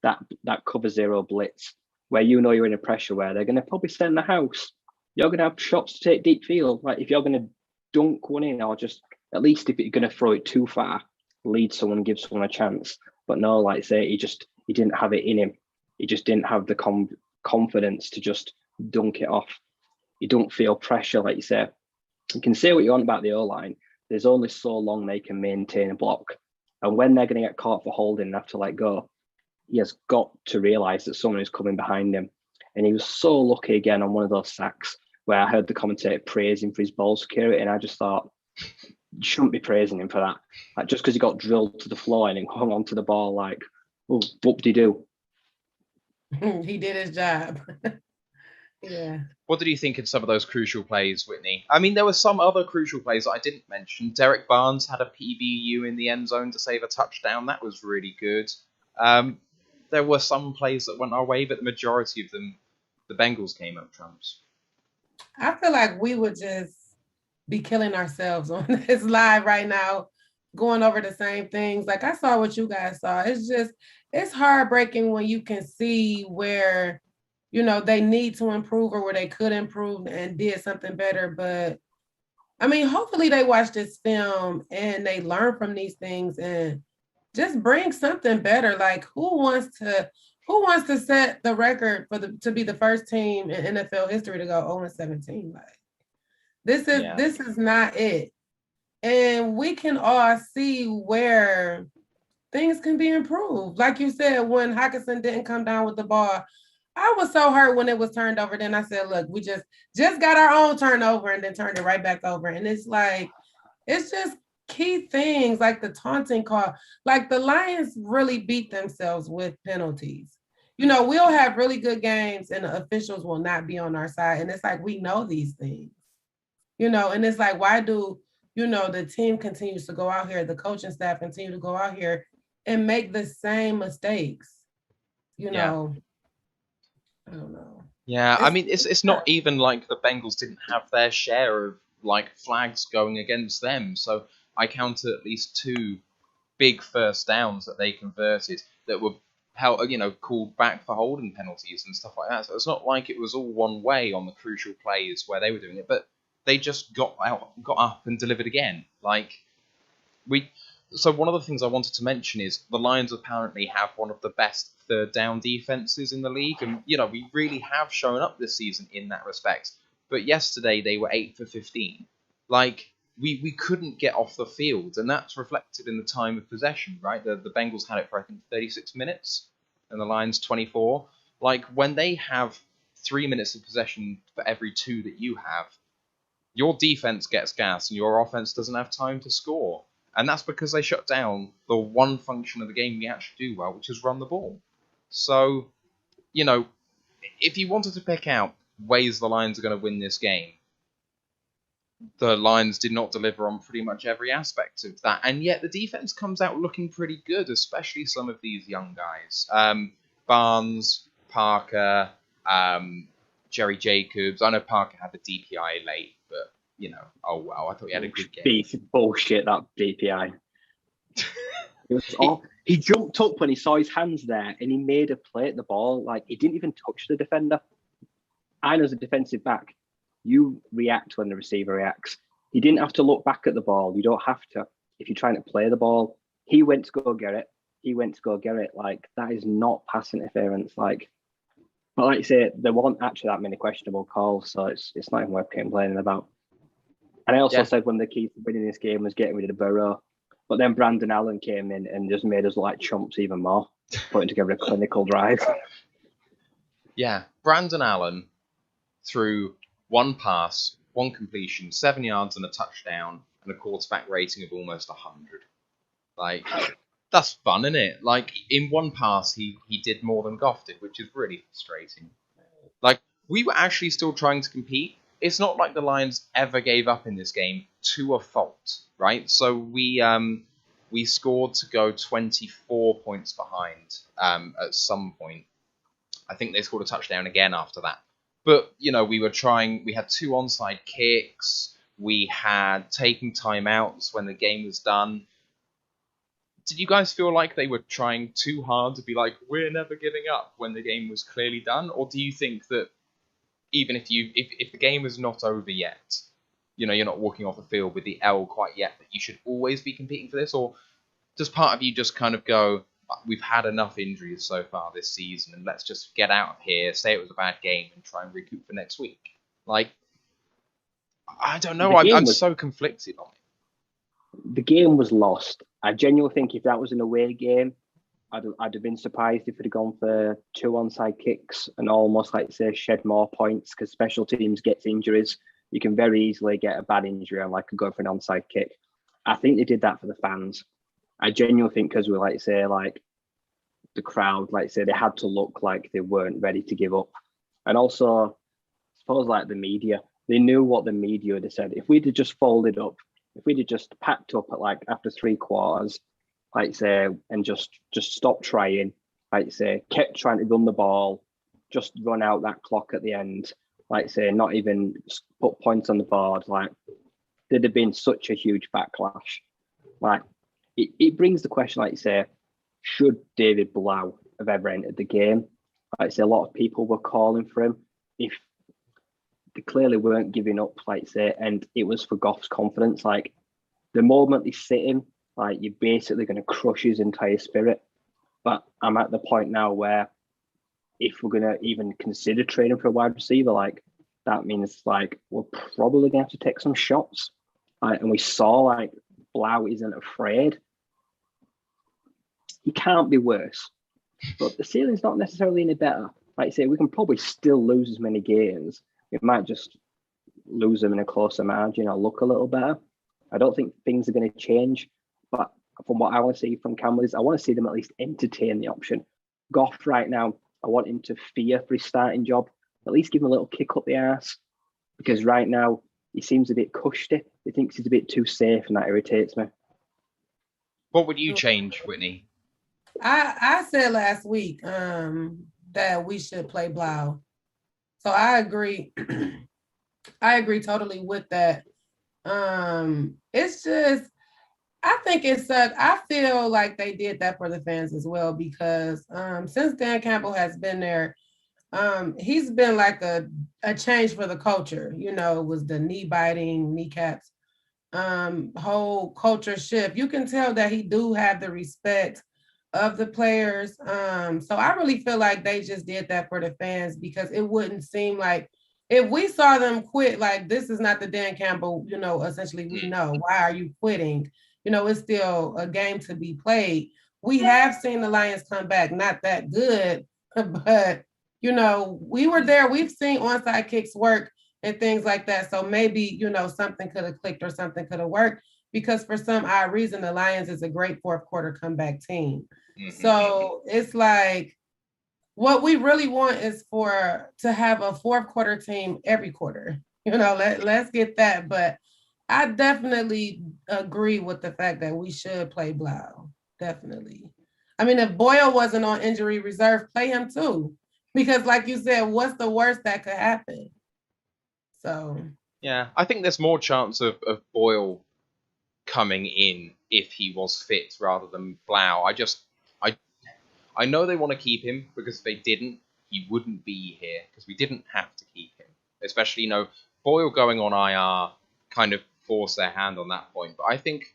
that cover zero blitz where you know you're in a pressure where they're going to probably send the house. You're going to have shots to take deep field. Like if you're going to dunk one in or just at least if you're going to throw it too far, lead someone, give someone a chance. But no, like say, he didn't have it in him. He just didn't have the confidence to just dunk it off. You don't feel pressure, like you say. You can say what you want about the O-line. There's only so long they can maintain a block. And when they're going to get caught for holding and have to let go, he has got to realise that someone is coming behind him. And he was so lucky again on one of those sacks where I heard the commentator praise him for his ball security. And I just thought, you shouldn't be praising him for that. Like just because he got drilled to the floor and he hung onto the ball, like, oh, what did he do? He did his job. Yeah. What did you think of some of those crucial plays, Whitney? I mean, there were some other crucial plays that I didn't mention. Derek Barnes had a PBU in the end zone to save a touchdown. That was really good. There were some plays that went our way, but the majority of them, the Bengals came up trumps. I feel like we would just be killing ourselves on this live right now, going over the same things. Like I saw what you guys saw. It's heartbreaking when you can see where, you know, they need to improve or where they could improve and did something better. But I mean, hopefully they watch this film and they learn from these things and just bring something better. Like who wants to set the record to be the first team in NFL history to go 0-17? Like this is not it. And we can all see where things can be improved. Like you said, when Hawkinson didn't come down with the ball, I was so hurt when it was turned over. Then I said, look, we just got our own turnover and then turned it right back over. And it's like, it's just key things like the taunting call. Like the Lions really beat themselves with penalties. You know, we'll have really good games and the officials will not be on our side. And it's like, we know these things, you know, and it's like, why do, you know, the team continues to go out here, the coaching staff continue to go out here and make the same mistakes, you know. I don't know. Yeah, I mean, it's not even like the Bengals didn't have their share of like flags going against them. So I counted at least 2 big first downs that they converted that were called back for holding penalties and stuff like that. So it's not like it was all one way on the crucial plays where they were doing it, but they just got up and delivered again. So one of the things I wanted to mention is the Lions apparently have one of the best third down defenses in the league, and we really have shown up this season in that respect. But yesterday they were 8 for 15. Like we couldn't get off the field, and that's reflected in the time of possession, right? The Bengals had it for I think 36 minutes, and the Lions 24. Like when they have 3 minutes of possession for every 2 that you have, your defense gets gas and your offense doesn't have time to score. And that's because they shut down the one function of the game we actually do well, which is run the ball. So, if you wanted to pick out ways the Lions are going to win this game, the Lions did not deliver on pretty much every aspect of that. And yet the defense comes out looking pretty good, especially some of these young guys. Barnes, Parker, Jerry Jacobs. I know Parker had the DPI late, but, oh well, I thought he had a good game. Bullshit, that DPI. It was all, he jumped up when he saw his hands there and he made a play at the ball. Like, he didn't even touch the defender. I know as a defensive back, you react when the receiver reacts. He didn't have to look back at the ball. You don't have to if you're trying to play the ball. He went to go get it. Like, that is not pass interference. Like, but like you say, there weren't actually that many questionable calls, so it's not even worth complaining about. And I also said one of the keys to winning this game was getting rid of the Burrow. But then Brandon Allen came in and just made us look like chumps even more, putting together a clinical drive. Yeah, Brandon Allen threw one pass, one completion, 7 yards and a touchdown, and a quarterback rating of almost 100. Like, that's fun, isn't it? Like, in one pass, he did more than Goff did, which is really frustrating. Like, we were actually still trying to compete. It's not like the Lions ever gave up in this game to a fault, right? So we scored to go 24 points behind at some point. I think they scored a touchdown again after that. But, we were trying, we had 2 onside kicks, we had taken timeouts when the game was done. Did you guys feel like they were trying too hard to be like, we're never giving up when the game was clearly done? Or do you think that even if the game is not over yet, you're not walking off the field with the L quite yet, that you should always be competing for this? Or does part of you just kind of go, we've had enough injuries so far this season, and let's just get out of here, say it was a bad game, and try and recoup for next week? Like, I don't know. I'm so conflicted on it. The game was lost. I genuinely think if that was an away game, I'd have been surprised if it had gone for 2 onside kicks and almost, like, say, shed more points, because special teams gets injuries. You can very easily get a bad injury on, like, go for an onside kick. I think they did that for the fans. I genuinely think because we, like, say, like, the crowd, like, say, they had to look like they weren't ready to give up. And also, I suppose, like, the media, they knew what the media would have said. If we'd have just folded up, if we'd have just packed up at, like, after 3 quarters, like, say, and just stopped trying, like, say, kept trying to run the ball, just run out that clock at the end, like, say, not even put points on the board, like, there'd have been such a huge backlash. Like, it brings the question, like you say, should David Blau have ever entered the game? Like I say, a lot of people were calling for him. If they clearly weren't giving up, like say, and it was for Goff's confidence. Like, the moment they sit him, like, you're basically going to crush his entire spirit. But I'm at the point now where if we're going to even consider trading for a wide receiver, like, that means, like, we're probably going to have to take some shots. And we saw, like, Blau isn't afraid. He can't be worse, but the ceiling's not necessarily any better. Like I say, we can probably still lose as many games. We might just lose them in a closer margin or look a little better. I don't think things are going to change, but from what I want to see from Cowboys, I want to see them at least entertain the option. Goff right now, I want him to fear for his starting job. At least give him a little kick up the arse, because right now he seems a bit cushy. He thinks he's a bit too safe, and that irritates me. What would you change, Whitney? I said last week that we should play Blau. So I agree. I agree totally with that. It's just, I think it's I feel like they did that for the fans as well, because since Dan Campbell has been there, he's been like a change for the culture. It was the knee biting, kneecaps, whole culture shift. You can tell that he do have the respect of the players. So I really feel like they just did that for the fans, because it wouldn't seem like, if we saw them quit, like, this is not the Dan Campbell, essentially we know. Why are you quitting? It's still a game to be played. We have seen the Lions come back, not that good, but, we were there. We've seen onside kicks work and things like that. So maybe, you know, something could have clicked or something could have worked because for some odd reason, the Lions is a great fourth quarter comeback team. Mm-hmm. So it's like, what we really want is to have a fourth quarter team every quarter. You know, let's get that. But I definitely agree with the fact that we should play Blau. Definitely. I mean, if Boyle wasn't on injury reserve, play him too. Because like you said, what's the worst that could happen? So yeah, I think there's more chance of Boyle coming in if he was fit rather than Blau. I know they want to keep him because if they didn't, he wouldn't be here because we didn't have to keep him. Especially, you know, Boyle going on IR kind of forced their hand on that point. But I think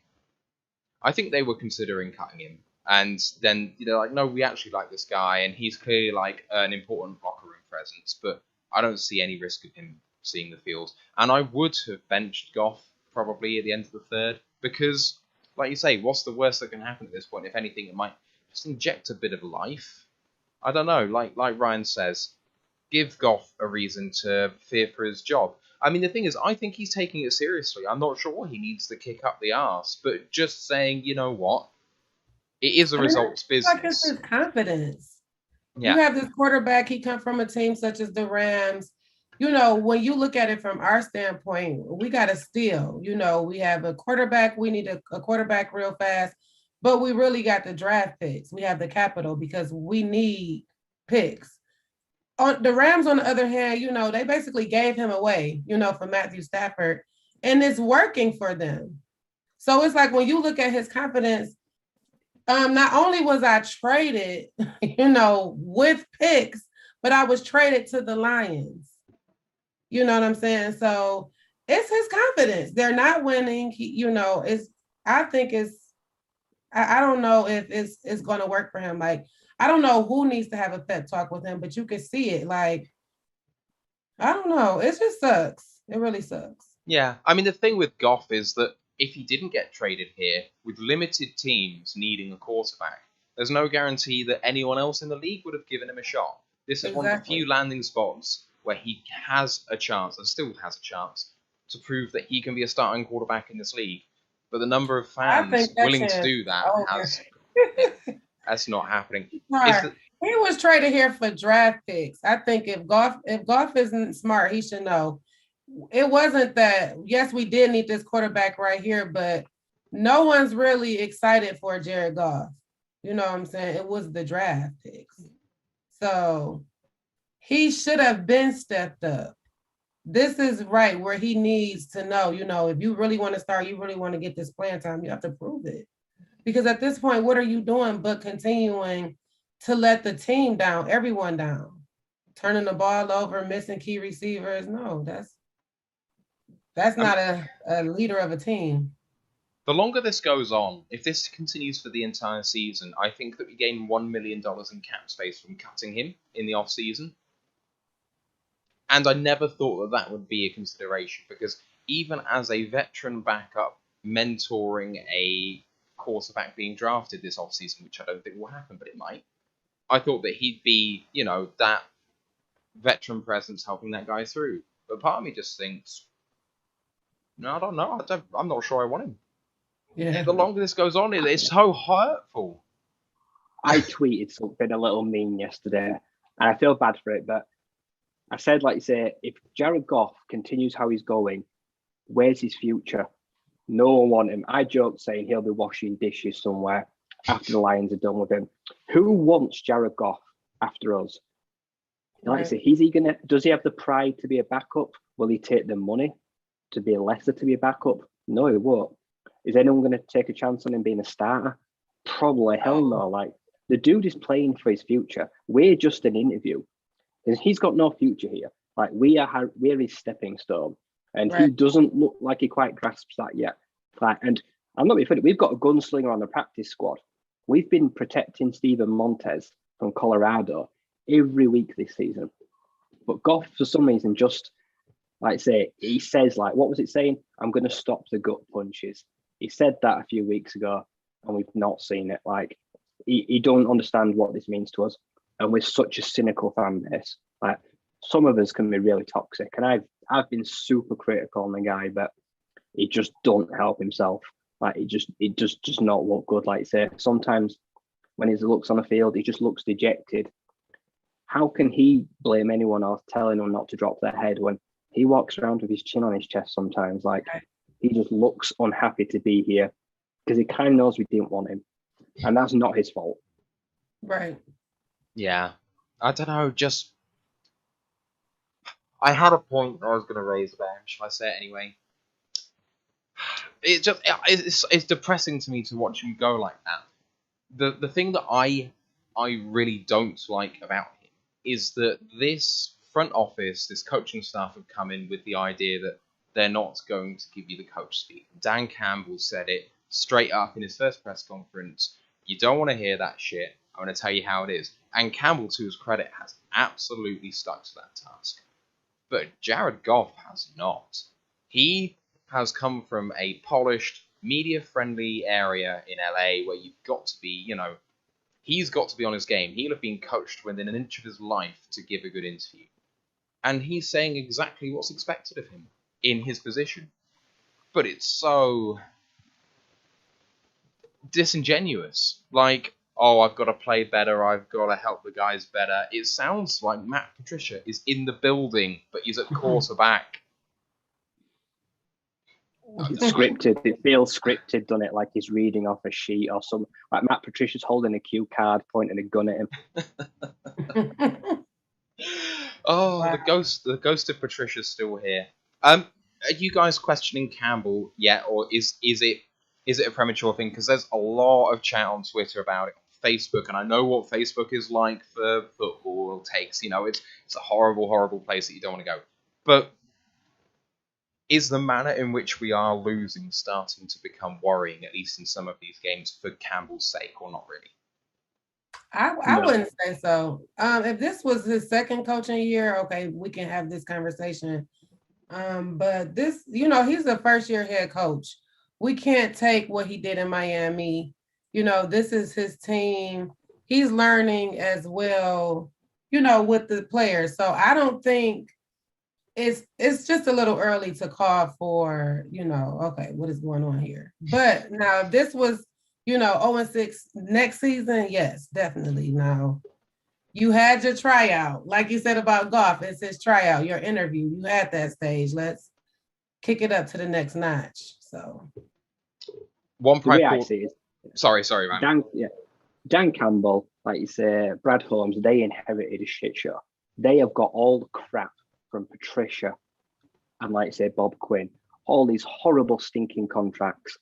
they were considering cutting him. And then they're like, no, we actually like this guy, and he's clearly like an important locker room presence, but I don't see any risk of him seeing the field. And I would have benched Goff probably at the end of the third because, like you say, what's the worst that can happen at this point? If anything, it might just inject a bit of life. I don't know. Like Ryan says, give Goff a reason to fear for his job. I mean, the thing is, I think he's taking it seriously. I'm not sure he needs to kick up the arse, but just saying, you know what, it is a results business. Like it's his confidence. Yeah. You have this quarterback. He come from a team such as the Rams. You know, when you look at it from our standpoint, we got to steal. You know, we have a quarterback. We need a quarterback real fast, but we really got the draft picks. We have the capital because we need picks. On the Rams, on the other hand, you know, they basically gave him away, you know, for Matthew Stafford, and it's working for them. So it's like when you look at his confidence, not only was I traded, you know, with picks, but I was traded to the Lions. You know what I'm saying? So it's his confidence. They're not winning. You know, I think I don't know if it's going to work for him. Like, I don't know who needs to have a pep talk with him, but you can see it. Like, I don't know. It just sucks. It really sucks. Yeah. I mean, the thing with Goff is that if he didn't get traded here, with limited teams needing a quarterback, there's no guarantee that anyone else in the league would have given him a shot. This is one of the few landing spots where he has a chance, and still has a chance, to prove that he can be a starting quarterback in this league. But the number of fans willing to do that that's not happening. He was traded here for draft picks. I think if Goff isn't smart, he should know. It wasn't that, yes, we did need this quarterback right here, but no one's really excited for Jared Goff. You know what I'm saying? It was the draft picks. So he should have been stepped up. This is right where he needs to know, you know, if you really want to start, you really want to get this playing time, you have to prove it. Because at this point, what are you doing but continuing to let the team down, everyone down? Turning the ball over, missing key receivers. No, that's not a leader of a team. The longer this goes on, if this continues for the entire season, I think that we gain $1 million in cap space from cutting him in the off-season. And I never thought that would be a consideration, because even as a veteran backup mentoring a quarterback being drafted this offseason, which I don't think will happen, but it might, I thought that he'd be, you know, that veteran presence helping that guy through. But part of me just thinks, no, I don't know. I'm not sure I want him. Yeah. The longer this goes on, it's so hurtful. I tweeted something a little mean yesterday, and I feel bad for it, but I said, like you say, if Jared Goff continues how he's going, where's his future? No one wants him. I joked saying he'll be washing dishes somewhere after the Lions are done with him. Who wants Jared Goff after us? Like I say, does he have the pride to be a backup? Will he take the money to be a lesser to be a backup? No, he won't. Is anyone going to take a chance on him being a starter? Probably hell no. Like, the dude is playing for his future. We're just an interview. He's got no future here. Like, we're his stepping stone. And he doesn't look like he quite grasps that yet. Like, and I'm not being funny, we've got a gunslinger on the practice squad. We've been protecting Steven Montez from Colorado every week this season. But Goff, for some reason, just, like say, he says, like, what was it saying? I'm going to stop the gut punches. He said that a few weeks ago, and we've not seen it. Like, he don't understand what this means to us. And we're such a cynical fan base. Like, some of us can be really toxic. And I've been super critical on the guy, but he just don't help himself. Like it just does not look good. Like say sometimes when he looks on the field, he just looks dejected. How can he blame anyone else telling him not to drop their head when he walks around with his chin on his chest sometimes? Like he just looks unhappy to be here because he kind of knows we didn't want him, and that's not his fault. Right. Yeah. I don't know, just... I had a point I was going to raise about him. Shall I say it anyway? It's depressing to me to watch him go like that. The thing that I really don't like about him is that this front office, this coaching staff have come in with the idea that they're not going to give you the coach speak. Dan Campbell said it straight up in his first press conference. You don't want to hear that shit. I'm going to tell you how it is. And Campbell, to his credit, has absolutely stuck to that task. But Jared Goff has not. He has come from a polished, media-friendly area in LA where you've got to be, he's got to be on his game. He'll have been coached within an inch of his life to give a good interview. And he's saying exactly what's expected of him in his position. But it's so disingenuous. Like, oh, I've got to play better, I've got to help the guys better. It sounds like Matt Patricia is in the building, but he's at quarterback. It's scripted. It feels scripted, doesn't it? Like he's reading off a sheet or something. Like Matt Patricia's holding a cue card, pointing a gun at him. Oh, Wow. the ghost of Patricia's still here. Are you guys questioning Campbell yet, or is it a premature thing? Because there's a lot of chat on Twitter about it, on Facebook, and I know what Facebook is like for football takes. It's a horrible, horrible place that you don't want to go. But is the manner in which we are losing starting to become worrying, at least in some of these games, for Campbell's sake, or not really? I wouldn't say so. If this was his second coaching year, okay, we can have this conversation. But this, he's a first-year head coach. We can't take what he did in Miami. This is his team. He's learning as well, with the players. So I don't think it's just a little early to call for, okay, what is going on here? But now if this was, 0-6 next season, yes, definitely. Now you had your tryout, like you said about Goff. It's his tryout, your interview. You had that stage. Let's kick it up to the next notch. So the way I see it, sorry, man. Dan Campbell, like you say, Brad Holmes, they inherited a shit show. They have got all the crap from Patricia and, like you say, Bob Quinn, all these horrible, stinking contracts.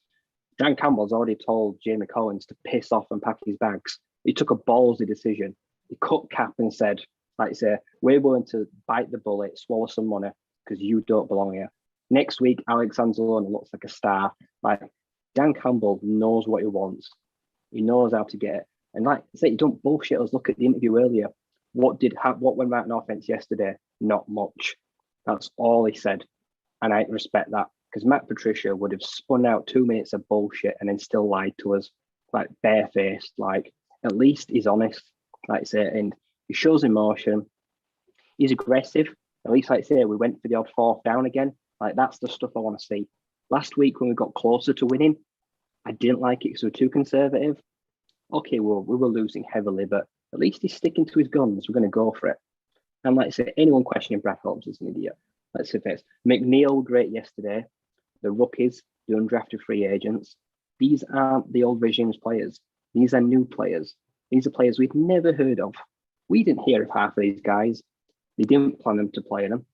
Dan Campbell's already told Jamie Collins to piss off and pack his bags. He took a ballsy decision. He cut cap and said, like you say, we're willing to bite the bullet, swallow some money because you don't belong here. Next week, Alex Anzalone looks like a star. Like, Dan Campbell knows what he wants. He knows how to get it. And like I say, you don't bullshit us. Look at the interview earlier. What went right in offense yesterday? Not much. That's all he said. And I respect that because Matt Patricia would have spun out 2 minutes of bullshit and then still lied to us, like barefaced. Like, at least he's honest, like I say, and he shows emotion. He's aggressive. At least, like I say, we went for the odd fourth down again. Like, that's the stuff I want to see. Last week when we got closer to winning, I didn't like it because we were too conservative. Okay, well, we were losing heavily, but at least he's sticking to his guns. We're going to go for it. And like I say, anyone questioning Brad Holmes is an idiot. Let's say this. McNeil, great yesterday. The rookies, the undrafted free agents. These aren't the old regime's players. These are new players. These are players we've never heard of. We didn't hear of half of these guys. They didn't plan them to play them.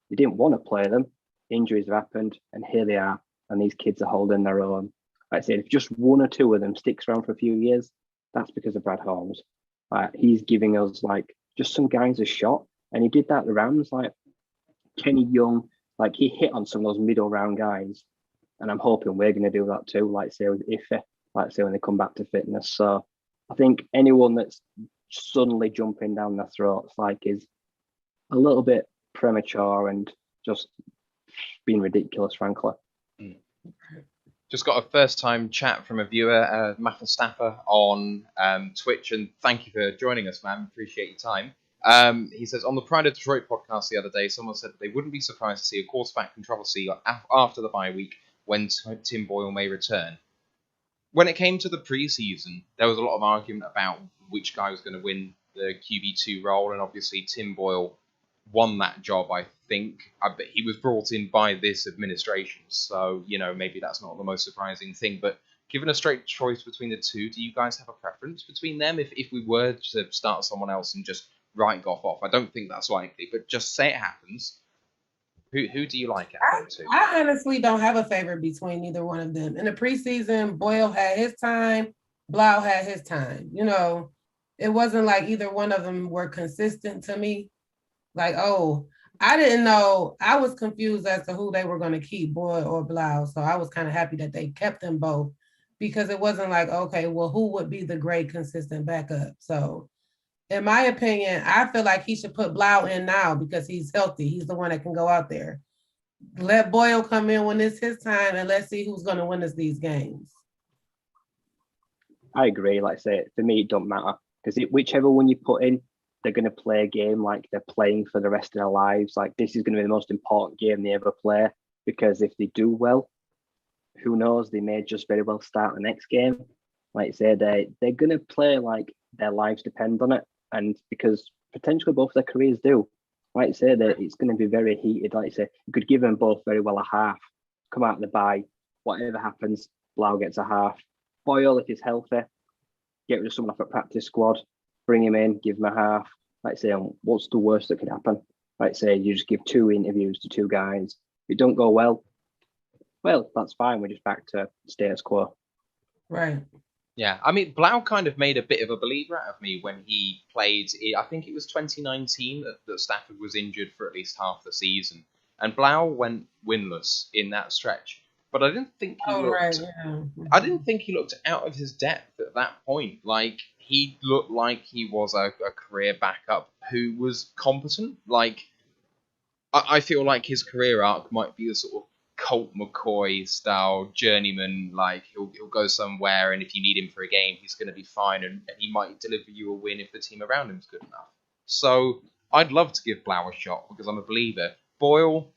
They didn't want to play them. Injuries have happened, and here they are. And these kids are holding their own. Like I said, if just 1 or 2 of them sticks around for a few years, that's because of Brad Holmes. He's giving us just some guys a shot, and he did that at the Rams. Like Kenny Young, he hit on some of those middle round guys, and I'm hoping we're going to do that too. Like say with Ife, like say when they come back to fitness. So I think anyone that's suddenly jumping down their throats is a little bit premature and just being ridiculous, frankly. Just got a first-time chat from a viewer, Matthew Staffer, on Twitch, and thank you for joining us, man. Appreciate your time. He says, on the Pride of Detroit podcast the other day, someone said that they wouldn't be surprised to see a quarterback controversy after the bye week when Tim Boyle may return. When it came to the preseason, there was a lot of argument about which guy was going to win the QB2 role, and obviously Tim Boyle won that job, I think. But he was brought in by this administration, so, maybe that's not the most surprising thing. But given a straight choice between the two, do you guys have a preference between them? If we were to start someone else and just write Goff off, I don't think that's likely, but just say it happens. Who do you like out of them two? I honestly don't have a favorite between either one of them. In the preseason, Boyle had his time, Blau had his time. It wasn't like either one of them were consistent to me. Like, I didn't know. I was confused as to who they were going to keep, Boyle or Blau. So I was kind of happy that they kept them both because it wasn't like, okay, well, who would be the great consistent backup? So in my opinion, I feel like he should put Blau in now because he's healthy. He's the one that can go out there. Let Boyle come in when it's his time, and let's see who's going to win us these games. I agree. Like I say, for me, it don't matter because whichever one you put in, they're going to play a game like they're playing for the rest of their lives. Like this is going to be the most important game they ever play because if they do well, who knows? They may just very well start the next game. Like I say, they're going to play like their lives depend on it. And because potentially both their careers do, like I say, that it's going to be very heated. Like I say, you could give them both very well a half. Come out of the bye, whatever happens, Blau gets a half. Boyle, if he's healthy, get rid of someone off a practice squad, bring him in, give him a half. Like I say, what's the worst that could happen? Like I say, you just give 2 interviews to 2 guys. If it don't go well, that's fine. We're just back to status quo. Right. Yeah, I mean, Blau kind of made a bit of a believer out of me when he played, I think it was 2019 that Stafford was injured for at least half the season. And Blau went winless in that stretch. But I didn't think he I didn't think he looked out of his depth at that point. Like, he looked like he was a career backup who was competent. Like, I feel like his career arc might be a sort of Colt McCoy style journeyman. Like he'll go somewhere, and if you need him for a game, he's going to be fine, and he might deliver you a win if the team around him's good enough. So I'd love to give Blau a shot because I'm a believer. Boyle,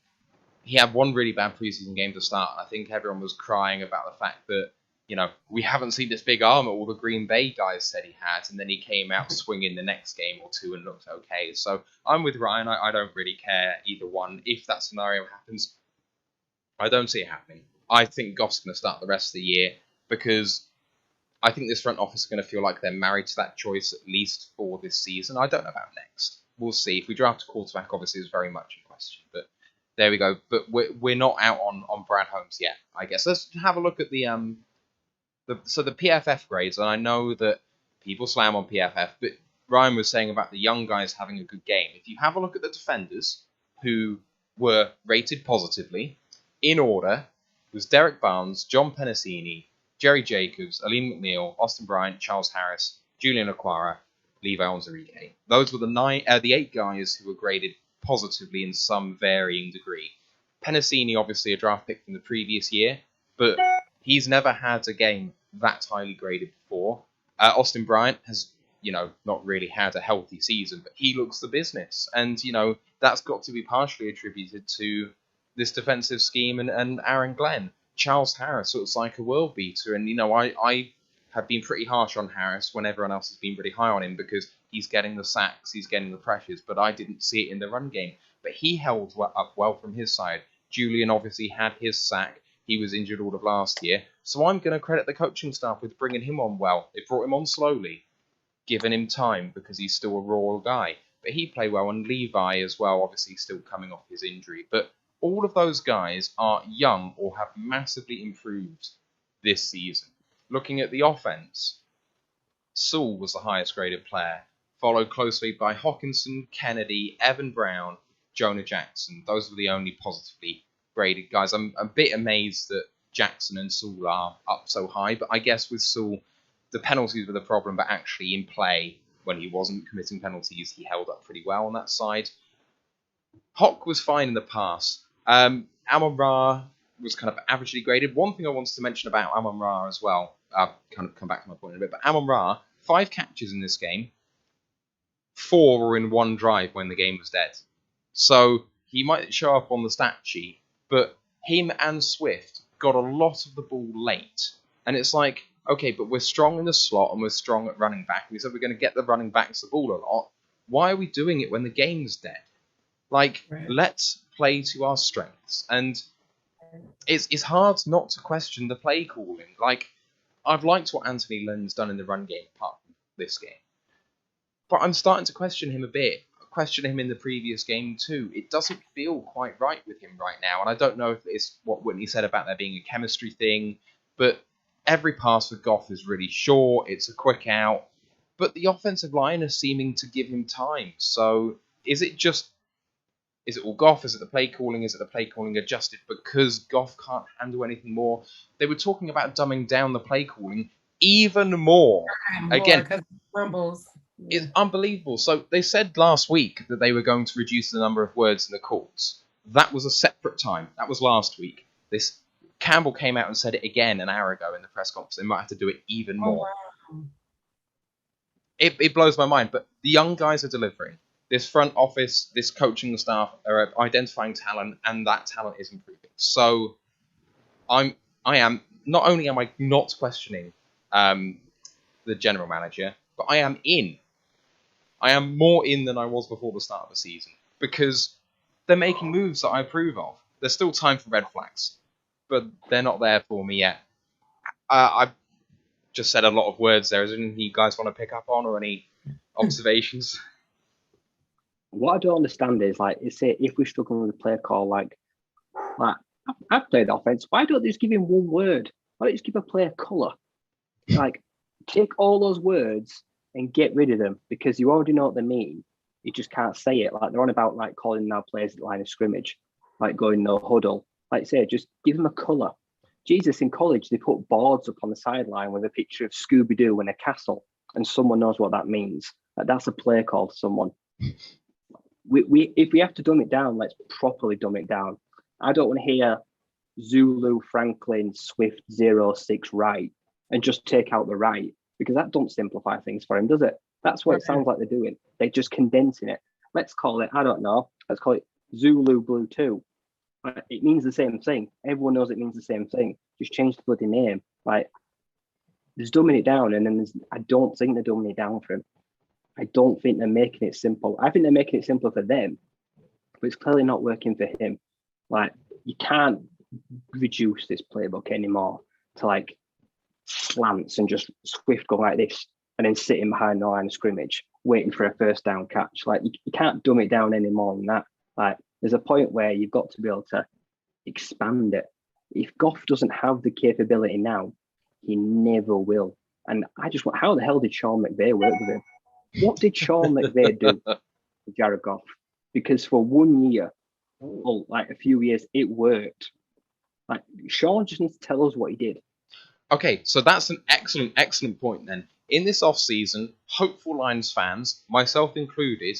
he had one really bad preseason game to start. I think everyone was crying about the fact that we haven't seen this big arm that all the Green Bay guys said he had, and then he came out swinging the next game or two and looked okay. So I'm with Ryan. I don't really care either one. If that scenario happens, I don't see it happening. I think Goff's going to start the rest of the year because I think this front office is going to feel like they're married to that choice at least for this season. I don't know about next. We'll see. If we draft a quarterback, obviously, is very much in question. But there we go. But we're not out on Brad Holmes yet, I guess. Let's have a look at the PFF grades. And I know that people slam on PFF, but Ryan was saying about the young guys having a good game. If you have a look at the defenders who were rated positively, in order, was Derek Barnes, John Pennicini, Jerry Jacobs, Aleem McNeil, Austin Bryant, Charles Harris, Julian Okwara, Levi Onwuzurike. Those were the 8 guys who were graded positively in some varying degree. Pennicini, obviously a draft pick from the previous year, but he's never had a game that highly graded before. Austin Bryant has, not really had a healthy season, but he looks the business. And, that's got to be partially attributed to this defensive scheme and Aaron Glenn. Charles Harris looks like a world beater, and I have been pretty harsh on Harris when everyone else has been pretty high on him because he's getting the sacks, he's getting the pressures, but I didn't see it in the run game. But he held up well from his side. Julian obviously had his sack. He was injured all of last year, so I'm going to credit the coaching staff with bringing him on well. They brought him on slowly, given him time because he's still a raw guy. But he played well, and Levi as well, obviously still coming off his injury. But all of those guys are young or have massively improved this season. Looking at the offense, Sewell was the highest graded player, followed closely by Hawkinson, Kennedy, Evan Brown, Jonah Jackson. Those were the only positively graded guys. I'm a bit amazed that Jackson and Sewell are up so high, but I guess with Sewell, the penalties were the problem, but actually in play, when he wasn't committing penalties, he held up pretty well on that side. Hock was fine in the pass. Amon-Ra was kind of averagely graded. One thing I wanted to mention about Amon-Ra as well, I'll kind of come back to my point in a bit, but Amon-Ra, 5 catches in this game, 4 were in one drive when the game was dead. So he might show up on the stat sheet, but him and Swift got a lot of the ball late. And it's like, okay, but we're strong in the slot and we're strong at running back. We said we're going to get the running backs the ball a lot. Why are we doing it when the game's dead? Like, let's play to our strengths. And it's hard not to question the play calling. Like, I've liked what Anthony Lynn's done in the run game apart from this game. But I'm starting to question him a bit. Question him in the previous game too. It doesn't feel quite right with him right now. And I don't know if it's what Whitney said about there being a chemistry thing, but every pass for Goff is really short. It's a quick out. But the offensive line is seeming to give him time. So is it all Goff? Is it the play calling? Is it the play calling adjusted because Goff can't handle anything more? They were talking about dumbing down the play calling even more. Again, because rumbles. It's unbelievable. So they said last week that they were going to reduce the number of words in the calls. That was a separate time. That was last week. Campbell came out and said it again an hour ago in the press conference. They might have to do it even more. Wow. It blows my mind. But the young guys are delivering. This front office, this coaching staff are identifying talent, and that talent is improving. So I am not only am I not questioning the general manager, but I am in. I am more in than I was before the start of the season because they're making moves that I approve of. There's still time for red flags, but they're not there for me yet. I've just said a lot of words there. Is there anything you guys want to pick up on or any observations? What I don't understand is, like, say if we're struggling with a play call, like I've played offense. Why don't they just give him one word? Why don't you just give a player colour? Like, take all those words and get rid of them because you already know what they mean. You just can't say it. Like, they're on about like calling now players at the line of scrimmage, like going no huddle. Like, say, just give them a colour. Jesus, in college, they put boards up on the sideline with a picture of Scooby-Doo and a castle, and someone knows what that means. Like, that's a play call to someone. If we have to dumb it down, let's properly dumb it down. I don't want to hear Zulu, Franklin, Swift, 06 right, and just take out the right, because that don't simplify things for him, does it? That's what it sounds like they're doing. They're just condensing it. Let's call it, I don't know, let's call it Zulu Blue 2. It means the same thing. Everyone knows it means the same thing. Just change the bloody name. Like, there's dumbing it down, and then I don't think they're dumbing it down for him. I don't think they're making it simple. I think they're making it simpler for them, but it's clearly not working for him. Like, you can't reduce this playbook anymore to like slants and just Swift go like this and then sitting behind the line of scrimmage waiting for a first down catch. Like, you can't dumb it down any more than that. Like, there's a point where you've got to be able to expand it. If Goff doesn't have the capability now, he never will. And I just want, how the hell did Sean McVay work with him? What did Sean McVay do with Jared Goff? Because for 1 year, or like a few years, it worked. Like, Sean just needs to tell us what he did. Okay, so that's an excellent point then. In this off-season, hopeful Lions fans, myself included,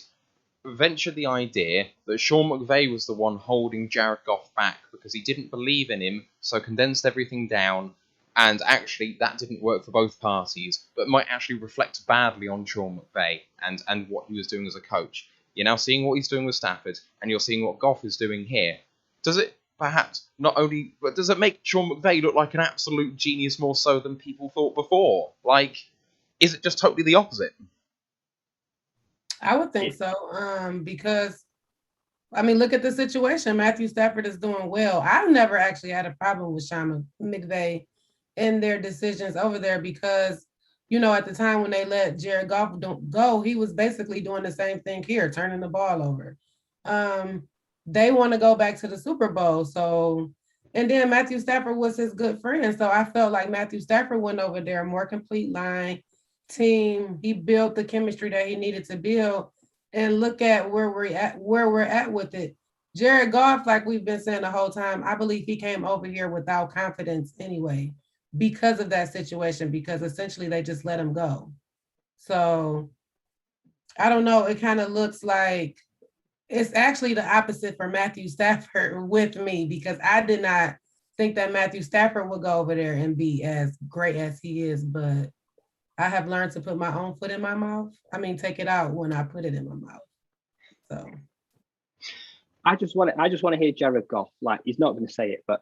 ventured the idea that Sean McVay was the one holding Jared Goff back because he didn't believe in him, so condensed everything down, and actually that didn't work for both parties, but might actually reflect badly on Sean McVay and what he was doing as a coach. You're now seeing what he's doing with Stafford, and you're seeing what Goff is doing here. Does it perhaps not only, but does it make Sean McVay look like an absolute genius more so than people thought before? Like, is it just totally the opposite? I would think so, because, I mean, look at the situation. Matthew Stafford is doing well. I've never actually had a problem with Sean McVay in their decisions over there because, you know, at the time when they let Jared Goff go, he was basically doing the same thing here, turning the ball over. They want to go back to the Super Bowl. So, and then Matthew Stafford was his good friend. So I felt like Matthew Stafford went over there, more complete line team. He built the chemistry that he needed to build, and look at where we're at with it. Jared Goff, like we've been saying the whole time, I believe he came over here without confidence anyway because of that situation, because essentially they just let him go. So I don't know. It kind of looks like it's actually the opposite for Matthew Stafford with me, because I did not think that Matthew Stafford would go over there and be as great as he is, but I have learned to put my own foot in my mouth. I mean, take it out when I put it in my mouth. So I just want to hear Jared Goff. Like, he's not going to say it, but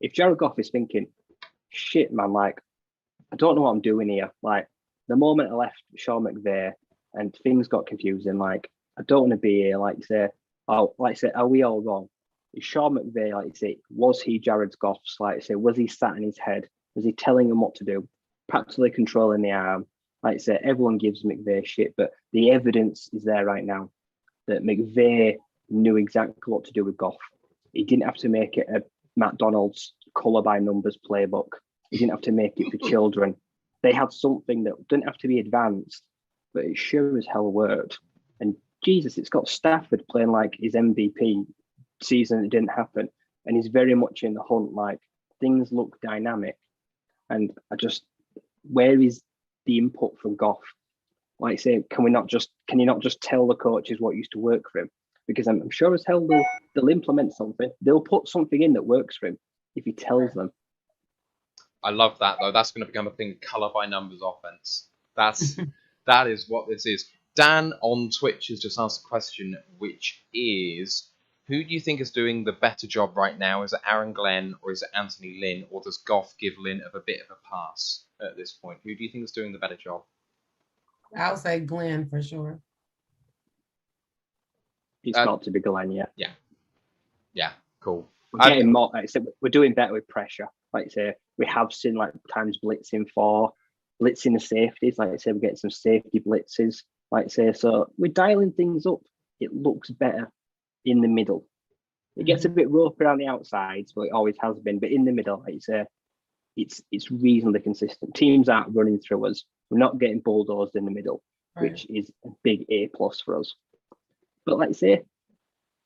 if Jared Goff is thinking, shit, man, like, I don't know what I'm doing here. Like, the moment I left Sean McVay and things got confusing, like, I don't want to be here. Like, say, are we all wrong? Is Sean McVay, like you say, was he Jared Goff's? Like, say, was he sat in his head? Was he telling him what to do? Practically controlling the arm. Like I say, everyone gives McVay shit, but the evidence is there right now that McVay knew exactly what to do with Goff. He didn't have to make it a McDonald's colour by numbers playbook. He didn't have to make it for children. They had something that didn't have to be advanced, but it sure as hell worked. And Jesus, it's got Stafford playing like his MVP season that didn't happen. And he's very much in the hunt. Like, things look dynamic. And where is the input from Goff? Like I say, can you not just tell the coaches what used to work for him? Because I'm sure as hell they'll implement something. They'll put something in that works for him if he tells them. I love that, though. That's going to become a thing, colour by numbers offense. That is what this is. Dan on Twitch has just asked a question, which is, who do you think is doing the better job right now? Is it Aaron Glenn or is it Anthony Lynn? Or does Goff give Lynn a bit of a pass at this point? Who do you think is doing the better job? I'll say Glenn for sure. It's got to be Glenn, yeah. Yeah, cool. We're getting more. Like I said, we're doing better with pressure. Like I say, we have seen like times blitzing the safeties. Like I say, we're getting some safety blitzes. Like I say, so we're dialing things up. It looks better in the middle. It gets a bit ropey around the outsides, but it always has been. But in the middle, like you say, it's reasonably consistent. Teams aren't running through us. We're not getting bulldozed in the middle, right, which is a big A+ for us. But like I say,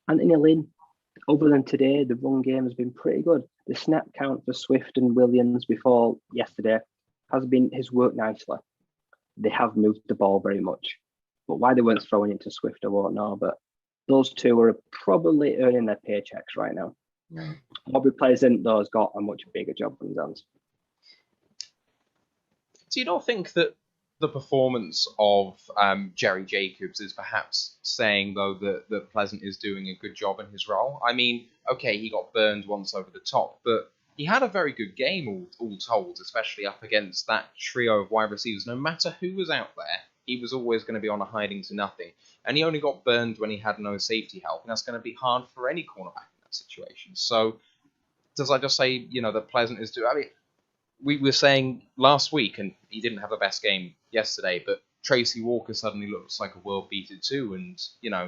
Anthony Lynn, other than today, the run game has been pretty good. The snap count for Swift and Williams before yesterday has worked nicely. They have moved the ball very much. But why they weren't throwing it to Swift, I won't know. But those two are probably earning their paychecks right now. Right. Aubrey Pleasant, though, has got a much bigger job on his hands. Do you not think that the performance of Jerry Jacobs is perhaps saying, though, that Pleasant is doing a good job in his role? I mean, okay, he got burned once over the top, but he had a very good game all told, especially up against that trio of wide receivers. No matter who was out there, he was always going to be on a hiding to nothing. And he only got burned when he had no safety help, and that's going to be hard for any cornerback in that situation. So does I just say, that Pleasant is doing... I mean, we were saying last week, and he didn't have the best game yesterday, but Tracy Walker suddenly looks like a world beater too. And,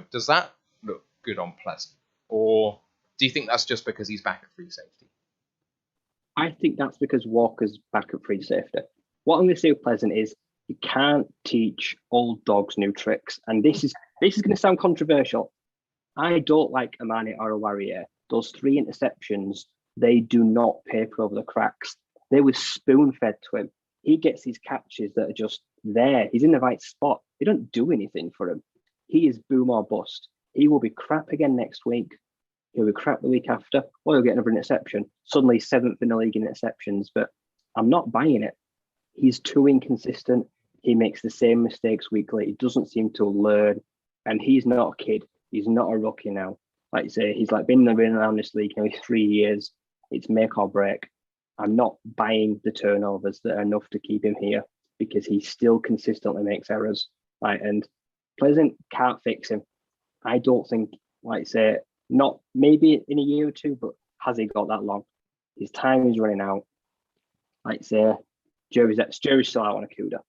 does that look good on Pleasant? Or do you think that's just because he's back at free safety? I think that's because Walker's back at free safety. What I'm going to say with Pleasant is you can't teach old dogs new tricks. And this is going to sound controversial. I don't like Amani Oruwariye. Those 3 interceptions, they do not paper over the cracks. They were spoon-fed to him. He gets these catches that are just there. He's in the right spot. They don't do anything for him. He is boom or bust. He will be crap again next week. He'll be crap the week after, or he'll get another interception. Suddenly 7th in the league in interceptions, but I'm not buying it. He's too inconsistent. He makes the same mistakes weekly. He doesn't seem to learn, and he's not a kid. He's not a rookie now. Like you say, he's like been around this league now 3 years. It's make or break. I'm not buying the turnovers that are enough to keep him here because he still consistently makes errors. And Pleasant can't fix him. I don't think, not maybe in a year or two, but has he got that long? His time is running out. Jerry's still out on Akuda.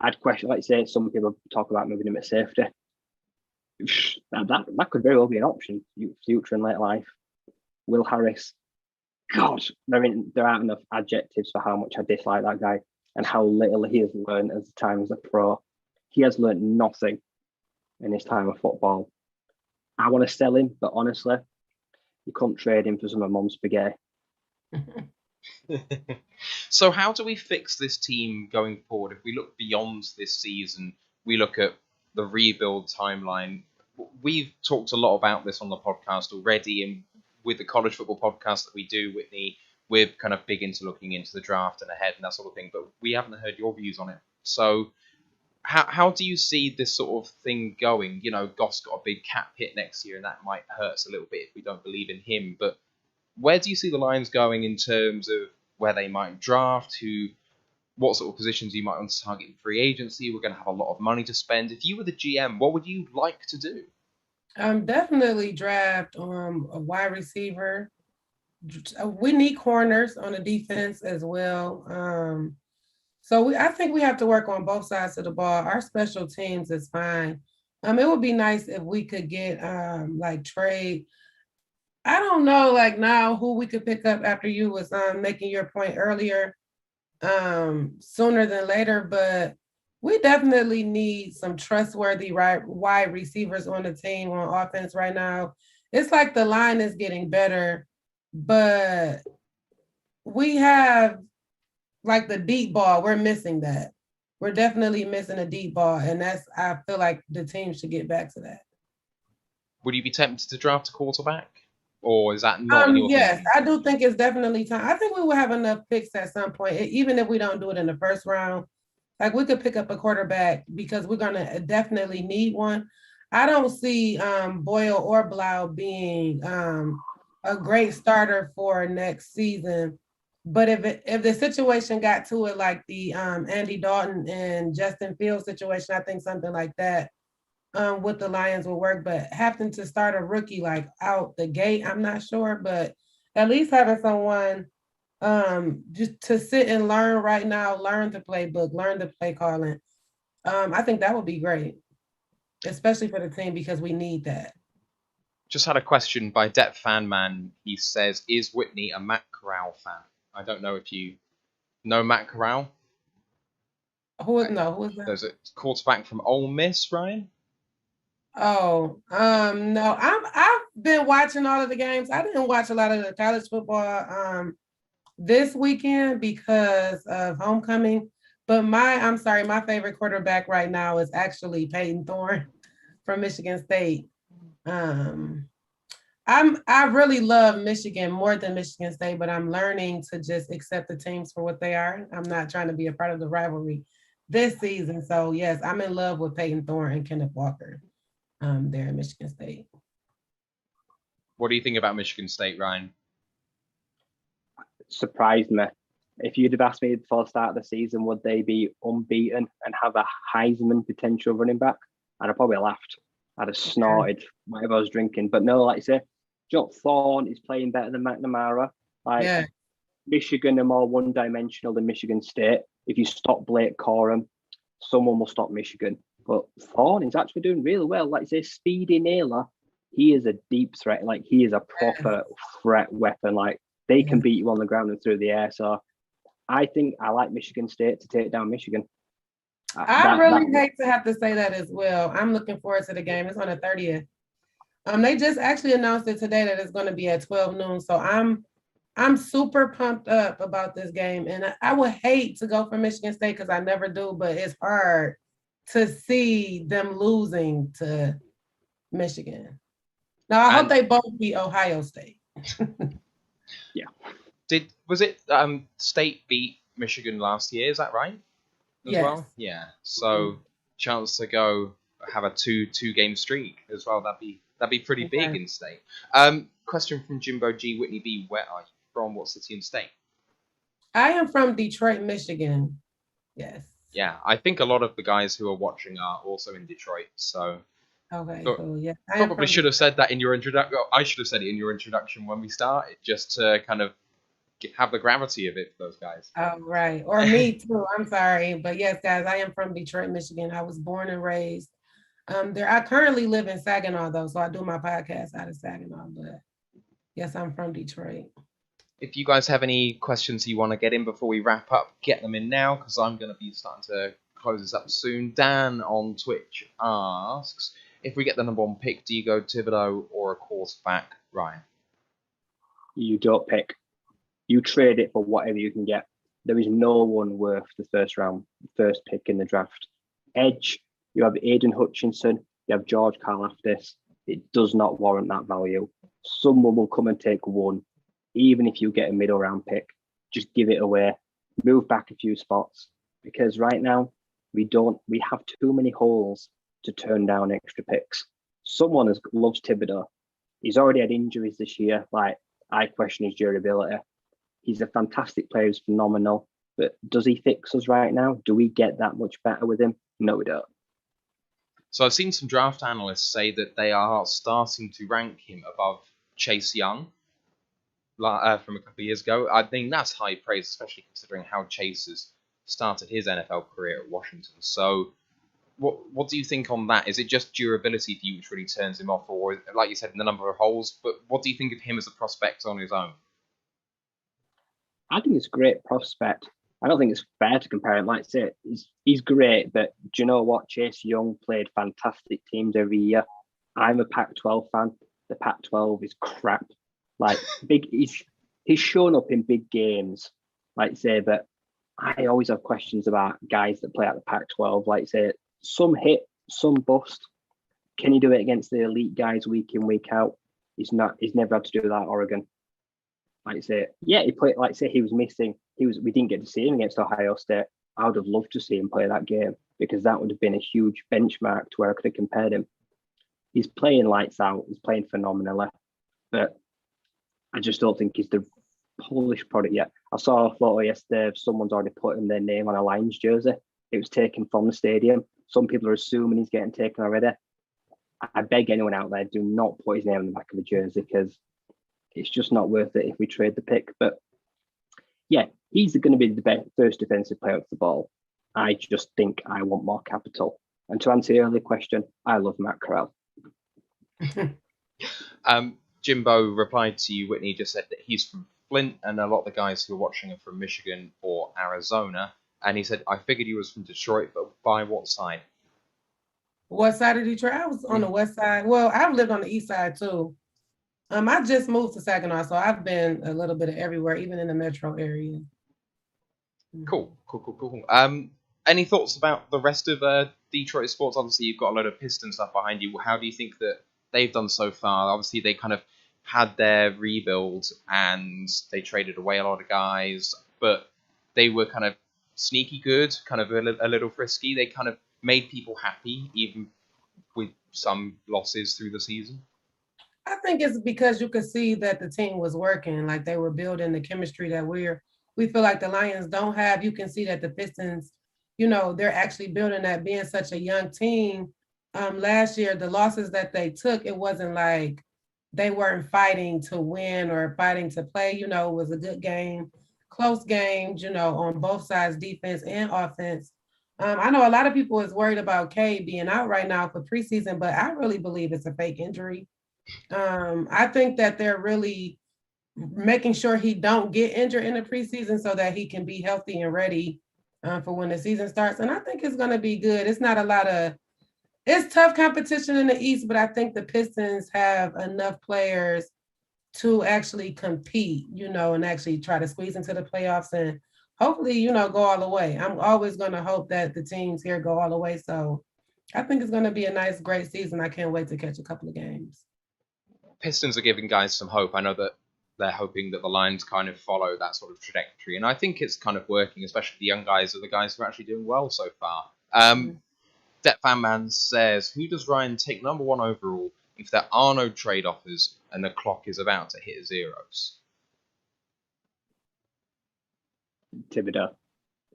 I'd question, some people talk about moving him at safety. That could very well be an option, future and late life. Will Harris. God, there aren't enough adjectives for how much I dislike that guy and how little he has learned as time as a pro. He has learned nothing in his time of football. I want to sell him, but honestly, you couldn't trade him for some of Mom's spaghetti. So how do we fix this team going forward? If we look beyond this season, we look at the rebuild timeline. We've talked a lot about this on the podcast already, and with the college football podcast that we do, Whitney, we're kind of big into looking into the draft and ahead and that sort of thing, but we haven't heard your views on it. So how do you see this sort of thing going? You know, Goff's got a big cap hit next year, and that might hurt us a little bit if we don't believe in him. But where do you see the Lions going in terms of where they might draft, what sort of positions you might want to target in free agency? We're going to have a lot of money to spend. If you were the GM, what would you like to do? Definitely draft a wide receiver. We need corners on the defense as well. I think we have to work on both sides of the ball. Our special teams is fine. It would be nice if we could get trade. I don't know now who we could pick up after you was making your point earlier, sooner than later, but we definitely need some trustworthy wide receivers on the team on offense right now. It's like the line is getting better, but we have the deep ball. We're missing that. We're definitely missing a deep ball, and I feel like the team should get back to that. Would you be tempted to draft a quarterback? Or is that not in your Yes, thinking? I do think it's definitely time. I think we will have enough picks at some point, even if we don't do it in the first round. We could pick up a quarterback because we're going to definitely need one. I don't see Boyle or Blau being a great starter for next season. But if the situation got to it like the Andy Dalton and Justin Fields situation, I think something like that with the Lions will work. But having to start a rookie out the gate, I'm not sure. But at least having someone just to sit and learn right now, learn the playbook, learn the play calling. I think that would be great, especially for the team because we need that. Just had a question by Det Fan Man. He says, "Is Whitney a Matt Corral fan?" I don't know if you know Matt Corral. Who is that? There's a quarterback from Ole Miss, Ryan. Oh, no. I've been watching all of the games. I didn't watch a lot of the college football this weekend because of homecoming. But my favorite quarterback right now is actually Peyton Thorne from Michigan State. I really love Michigan more than Michigan State, but I'm learning to just accept the teams for what they are. I'm not trying to be a part of the rivalry this season. So yes, I'm in love with Peyton Thorne and Kenneth Walker there at Michigan State. What do you think about Michigan State, Ryan? Surprised me. If you'd have asked me before the start of the season, would they be unbeaten and have a Heisman potential running back? I'd have probably laughed. I'd have snorted whatever I was drinking. But no, like you say, Jock Thorne is playing better than McNamara. Michigan are more one-dimensional than Michigan State. If you stop Blake Corum, someone will stop Michigan. But Thorne is actually doing really well. Like you say, Speedy Naylor, he is a deep threat. He is a proper threat weapon. They can beat you on the ground and through the air. So I think I like Michigan State to take down Michigan. I really hate to have to say that as well. I'm looking forward to the game. It's on the 30th. They just actually announced it today that it's going to be at 12 noon. So I'm super pumped up about this game. And I would hate to go for Michigan State because I never do, but it's hard to see them losing to Michigan. Now, I hope they both beat Ohio State. Yeah. Was it State beat Michigan last year? Is that right? Yes. Well? Yeah. So chance to go have a two game streak as well. That'd be pretty big in State. Question from Jimbo G. Whitney B. Where are you from? What city and state? I am from Detroit, Michigan. Yes. Yeah, I think a lot of the guys who are watching are also in Detroit. So okay, cool. Yeah. Probably should have said that in your introduction. I should have said it in your introduction when we started, just to kind of have the gravity of it for those guys. Oh, right. Or me too. I'm sorry. But yes, guys, I am from Detroit, Michigan. I was born and raised there. I currently live in Saginaw, though, so I do my podcast out of Saginaw. But yes, I'm from Detroit. If you guys have any questions you want to get in before we wrap up, get them in now, because I'm going to be starting to close this up soon. Dan on Twitch asks, if we get the number one pick, do you go Thibodeau or a quarterback, Ryan? You don't pick. You trade it for whatever you can get. There is no one worth the first pick in the draft. Edge, you have Aiden Hutchinson, you have George Karlaftis. It does not warrant that value. Someone will come and take one. even if you get a middle round pick, just give it away, move back a few spots, because right now we have too many holes to turn down extra picks. Someone loves Thibodeau. He's already had injuries this year. Like, I question his durability. He's a fantastic player, he's phenomenal. But does he fix us right now? Do we get that much better with him? No, we don't. So I've seen some draft analysts say that they are starting to rank him above Chase Young from a couple of years ago. I think that's high praise, especially considering how Chase has started his NFL career at Washington. So what do you think on that? Is it just durability for you which really turns him off, or like you said, the number of holes? But what do you think of him as a prospect on his own? I think it's a great prospect. I don't think it's fair to compare him. Like I say, he's great, but do you know what? Chase Young played fantastic teams every year. I'm a Pac-12 fan. The Pac-12 is crap. Like, he's shown up in big games, like I say, but I always have questions about guys that play at the Pac-12. Like I say, some hit, some bust. Can he do it against the elite guys week in, week out? He's never had to do that at Oregon. Like I say, yeah, he played. Like I say, he was missing. We didn't get to see him against Ohio State. I would have loved to see him play that game, because that would have been a huge benchmark to where I could have compared him. He's playing lights out. He's playing phenomenally, but I just don't think he's the polished product yet. I saw a photo yesterday of someone's already putting their name on a Lions jersey. It was taken from the stadium. Some people are assuming he's getting taken already. I beg anyone out there, do not put his name on the back of the jersey, because it's just not worth it if we trade the pick. But yeah, he's going to be the first defensive player off the ball. I just think I want more capital. And to answer your earlier question, I love Matt Corral. Jimbo replied to you, Whitney, just said that he's from Flint, and a lot of the guys who are watching are from Michigan or Arizona. And he said, I figured he was from Detroit, but by what side? What side of Detroit? I was on the west side. Well, I've lived on the east side too. I just moved to Saginaw, so I've been a little bit of everywhere, even in the metro area. Cool. Any thoughts about the rest of Detroit sports? Obviously, you've got a lot of Piston stuff behind you. How do you think that they've done so far? Obviously, they kind of had their rebuild and they traded away a lot of guys, but they were kind of sneaky good, kind of a little frisky. They kind of made people happy, even with some losses through the season. I think it's because you could see that the team was working, like they were building the chemistry that we feel like the Lions don't have. You can see that the Pistons, they're actually building that, being such a young team. Last year, the losses that they took, it wasn't like they weren't fighting to win or fighting to play. It was a good game, close games, on both sides, defense and offense. I know a lot of people is worried about K being out right now for preseason, but I really believe it's a fake injury. I think that they're really making sure he don't get injured in the preseason so that he can be healthy and ready for when the season starts. And I think it's going to be good. It's tough competition in the East, but I think the Pistons have enough players to actually compete, and actually try to squeeze into the playoffs and hopefully, go all the way. I'm always going to hope that the teams here go all the way. So I think it's going to be a nice, great season. I can't wait to catch a couple of games. Pistons are giving guys some hope. I know that they're hoping that the Lions kind of follow that sort of trajectory, and I think it's kind of working, especially the young guys are the guys who are actually doing well so far. Debt Fan Man says, who does Ryan take number one overall if there are no trade offers and the clock is about to hit zeros? Thibodeau.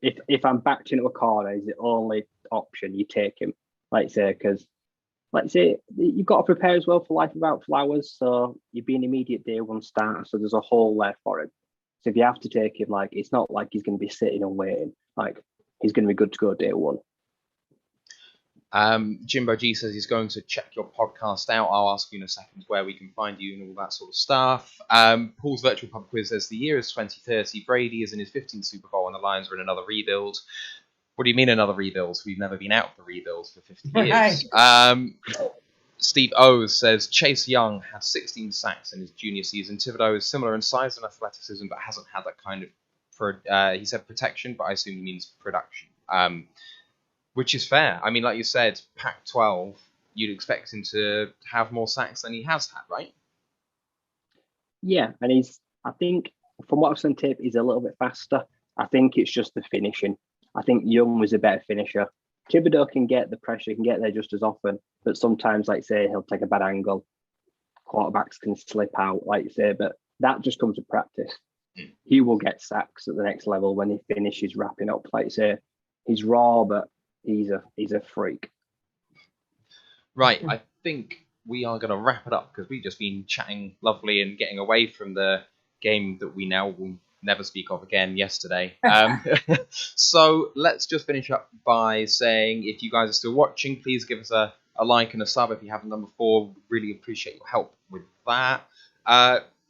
If I'm backed into a corner, is the only option, you take him. Like I say, you've got to prepare as well for life without flowers. So you'd be an immediate day one starter. So there's a hole there for him. So if you have to take him, like, it's not like he's going to be sitting and waiting. Like, he's going to be good to go day one. Jimbo G says he's going to check your podcast out. I'll ask you in a second where we can find you and all that sort of stuff. Paul's virtual pub quiz says the year is 2030. Brady is in his 15th Super Bowl and the Lions are in another rebuild. What do you mean another rebuild? We've never been out for rebuilds for 50 years. Right. Steve O says Chase Young had 16 sacks in his junior season. Thibodeau is similar in size and athleticism, but hasn't had that kind of, he said protection, but I assume he means production, which is fair. I mean, like you said, Pac-12, you'd expect him to have more sacks than he has had, right? Yeah, and I think from what I've seen tape, he's a little bit faster. I think it's just the finishing. I think Young was a better finisher. Thibodeau can get the pressure, can get there just as often, but sometimes, like say, he'll take a bad angle. Quarterbacks can slip out, like you say, but that just comes with practice. He will get sacks at the next level when he finishes wrapping up. Like you say, he's raw, but he's a freak. Right, I think we are going to wrap it up because we've just been chatting lovely and getting away from the game that we now will never speak of again yesterday. So let's just finish up by saying if you guys are still watching, please give us a like and a sub if you haven't done before. Really appreciate your help with that.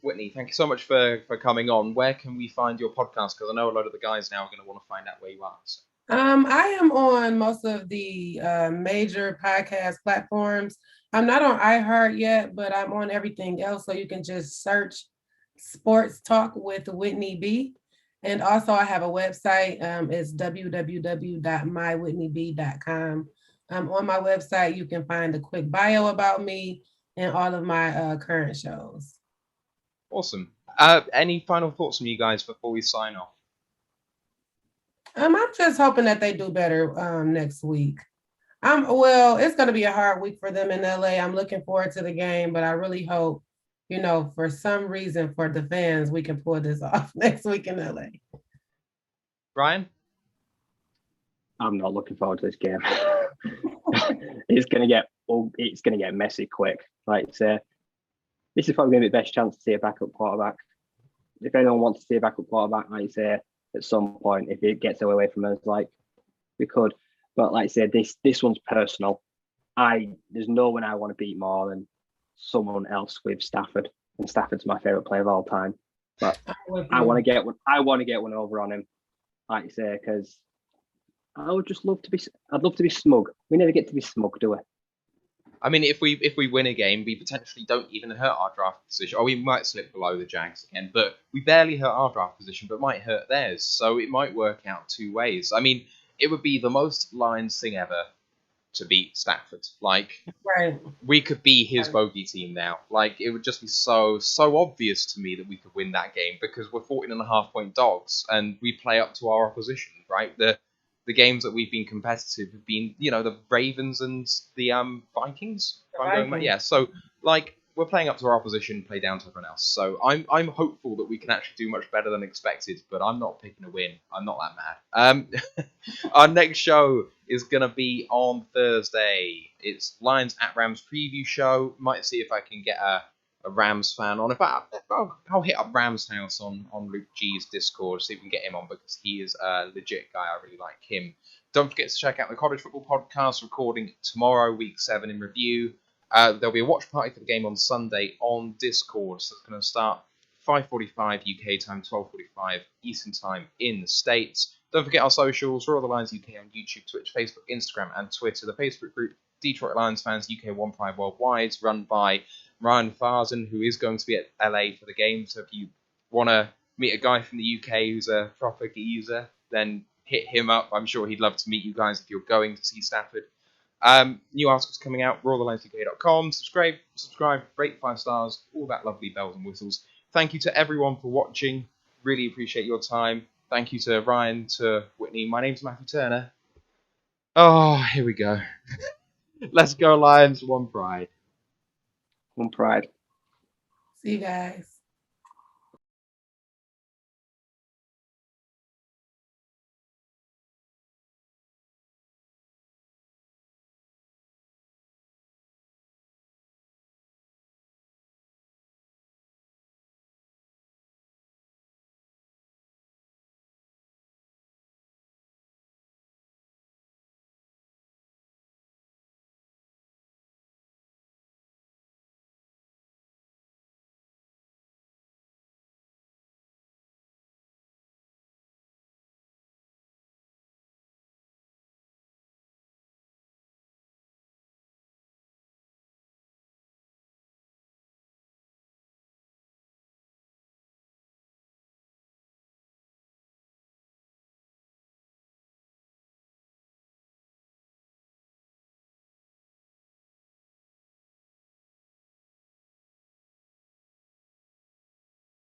Whitney, thank you so much for coming on. Where can we find your podcast? Because I know a lot of the guys now are going to want to find out where you are. So. I am on most of the major podcast platforms. I'm not on iHeart yet, but I'm on everything else. So you can just search Sports Talk with Whitney B. And also I have a website. It's www.mywhitneyb.com. On my website, you can find a quick bio about me and all of my current shows. Awesome. Any final thoughts from you guys before we sign off? I'm just hoping that they do better next week. Well, it's going to be a hard week for them in LA. I'm looking forward to the game, but I really hope, for some reason for the fans, we can pull this off next week in LA. Brian? I'm not looking forward to this game. It's gonna get messy quick. Like say, this is probably gonna be the best chance to see a backup quarterback. If anyone wants to see a backup quarterback, like say, at some point, if it gets away from us, like we could. But like I said, this one's personal. There's no one I want to beat more than someone else with Stafford, and Stafford's my favorite player of all time. But I want to get one. I want to get one over on him, like you say, because I would just love to be. I'd love to be smug. We never get to be smug, do we? I mean, if we win a game, we potentially don't even hurt our draft position, or we might slip below the Jags again. But we barely hurt our draft position, but might hurt theirs. So it might work out two ways. I mean, it would be the most Lions thing ever to beat Stafford. Like, right. We could be his bogey team now. Like, it would just be so obvious to me that we could win that game because we're 14.5-point dogs and we play up to our opposition, right? The games that we've been competitive have been, the Ravens and the Vikings. Yeah, so like we're playing up to our opposition, play down to everyone else. So I'm hopeful that we can actually do much better than expected, but I'm not picking a win. I'm not that mad. Our next show is gonna be on Thursday. It's Lions at Rams preview show. Might see if I can get a Rams fan on. I'll hit up Rams House on Luke G's Discord, see if we can get him on because he is a legit guy. I really like him. Don't forget to check out the College Football Podcast recording tomorrow, week 7 in review. There'll be a watch party for the game on Sunday on Discord. So it's going to start 5:45 UK time, 12:45 Eastern time in the States. Don't forget our socials. We're all the Lions UK on YouTube, Twitch, Facebook, Instagram, and Twitter. The Facebook group Detroit Lions Fans UK One Pride Worldwide, run by Ryan Farson, who is going to be at LA for the game. So if you want to meet a guy from the UK who's a proper geezer, then hit him up. I'm sure he'd love to meet you guys if you're going to see Stafford. New articles coming out, rawthelionsuk.com. Subscribe, rate 5 stars, all that lovely bells and whistles. Thank you to everyone for watching. Really appreciate your time. Thank you to Ryan, to Whitney. My name's Matthew Turner. Oh, here we go. Let's go Lions, one pride. One pride. See you guys.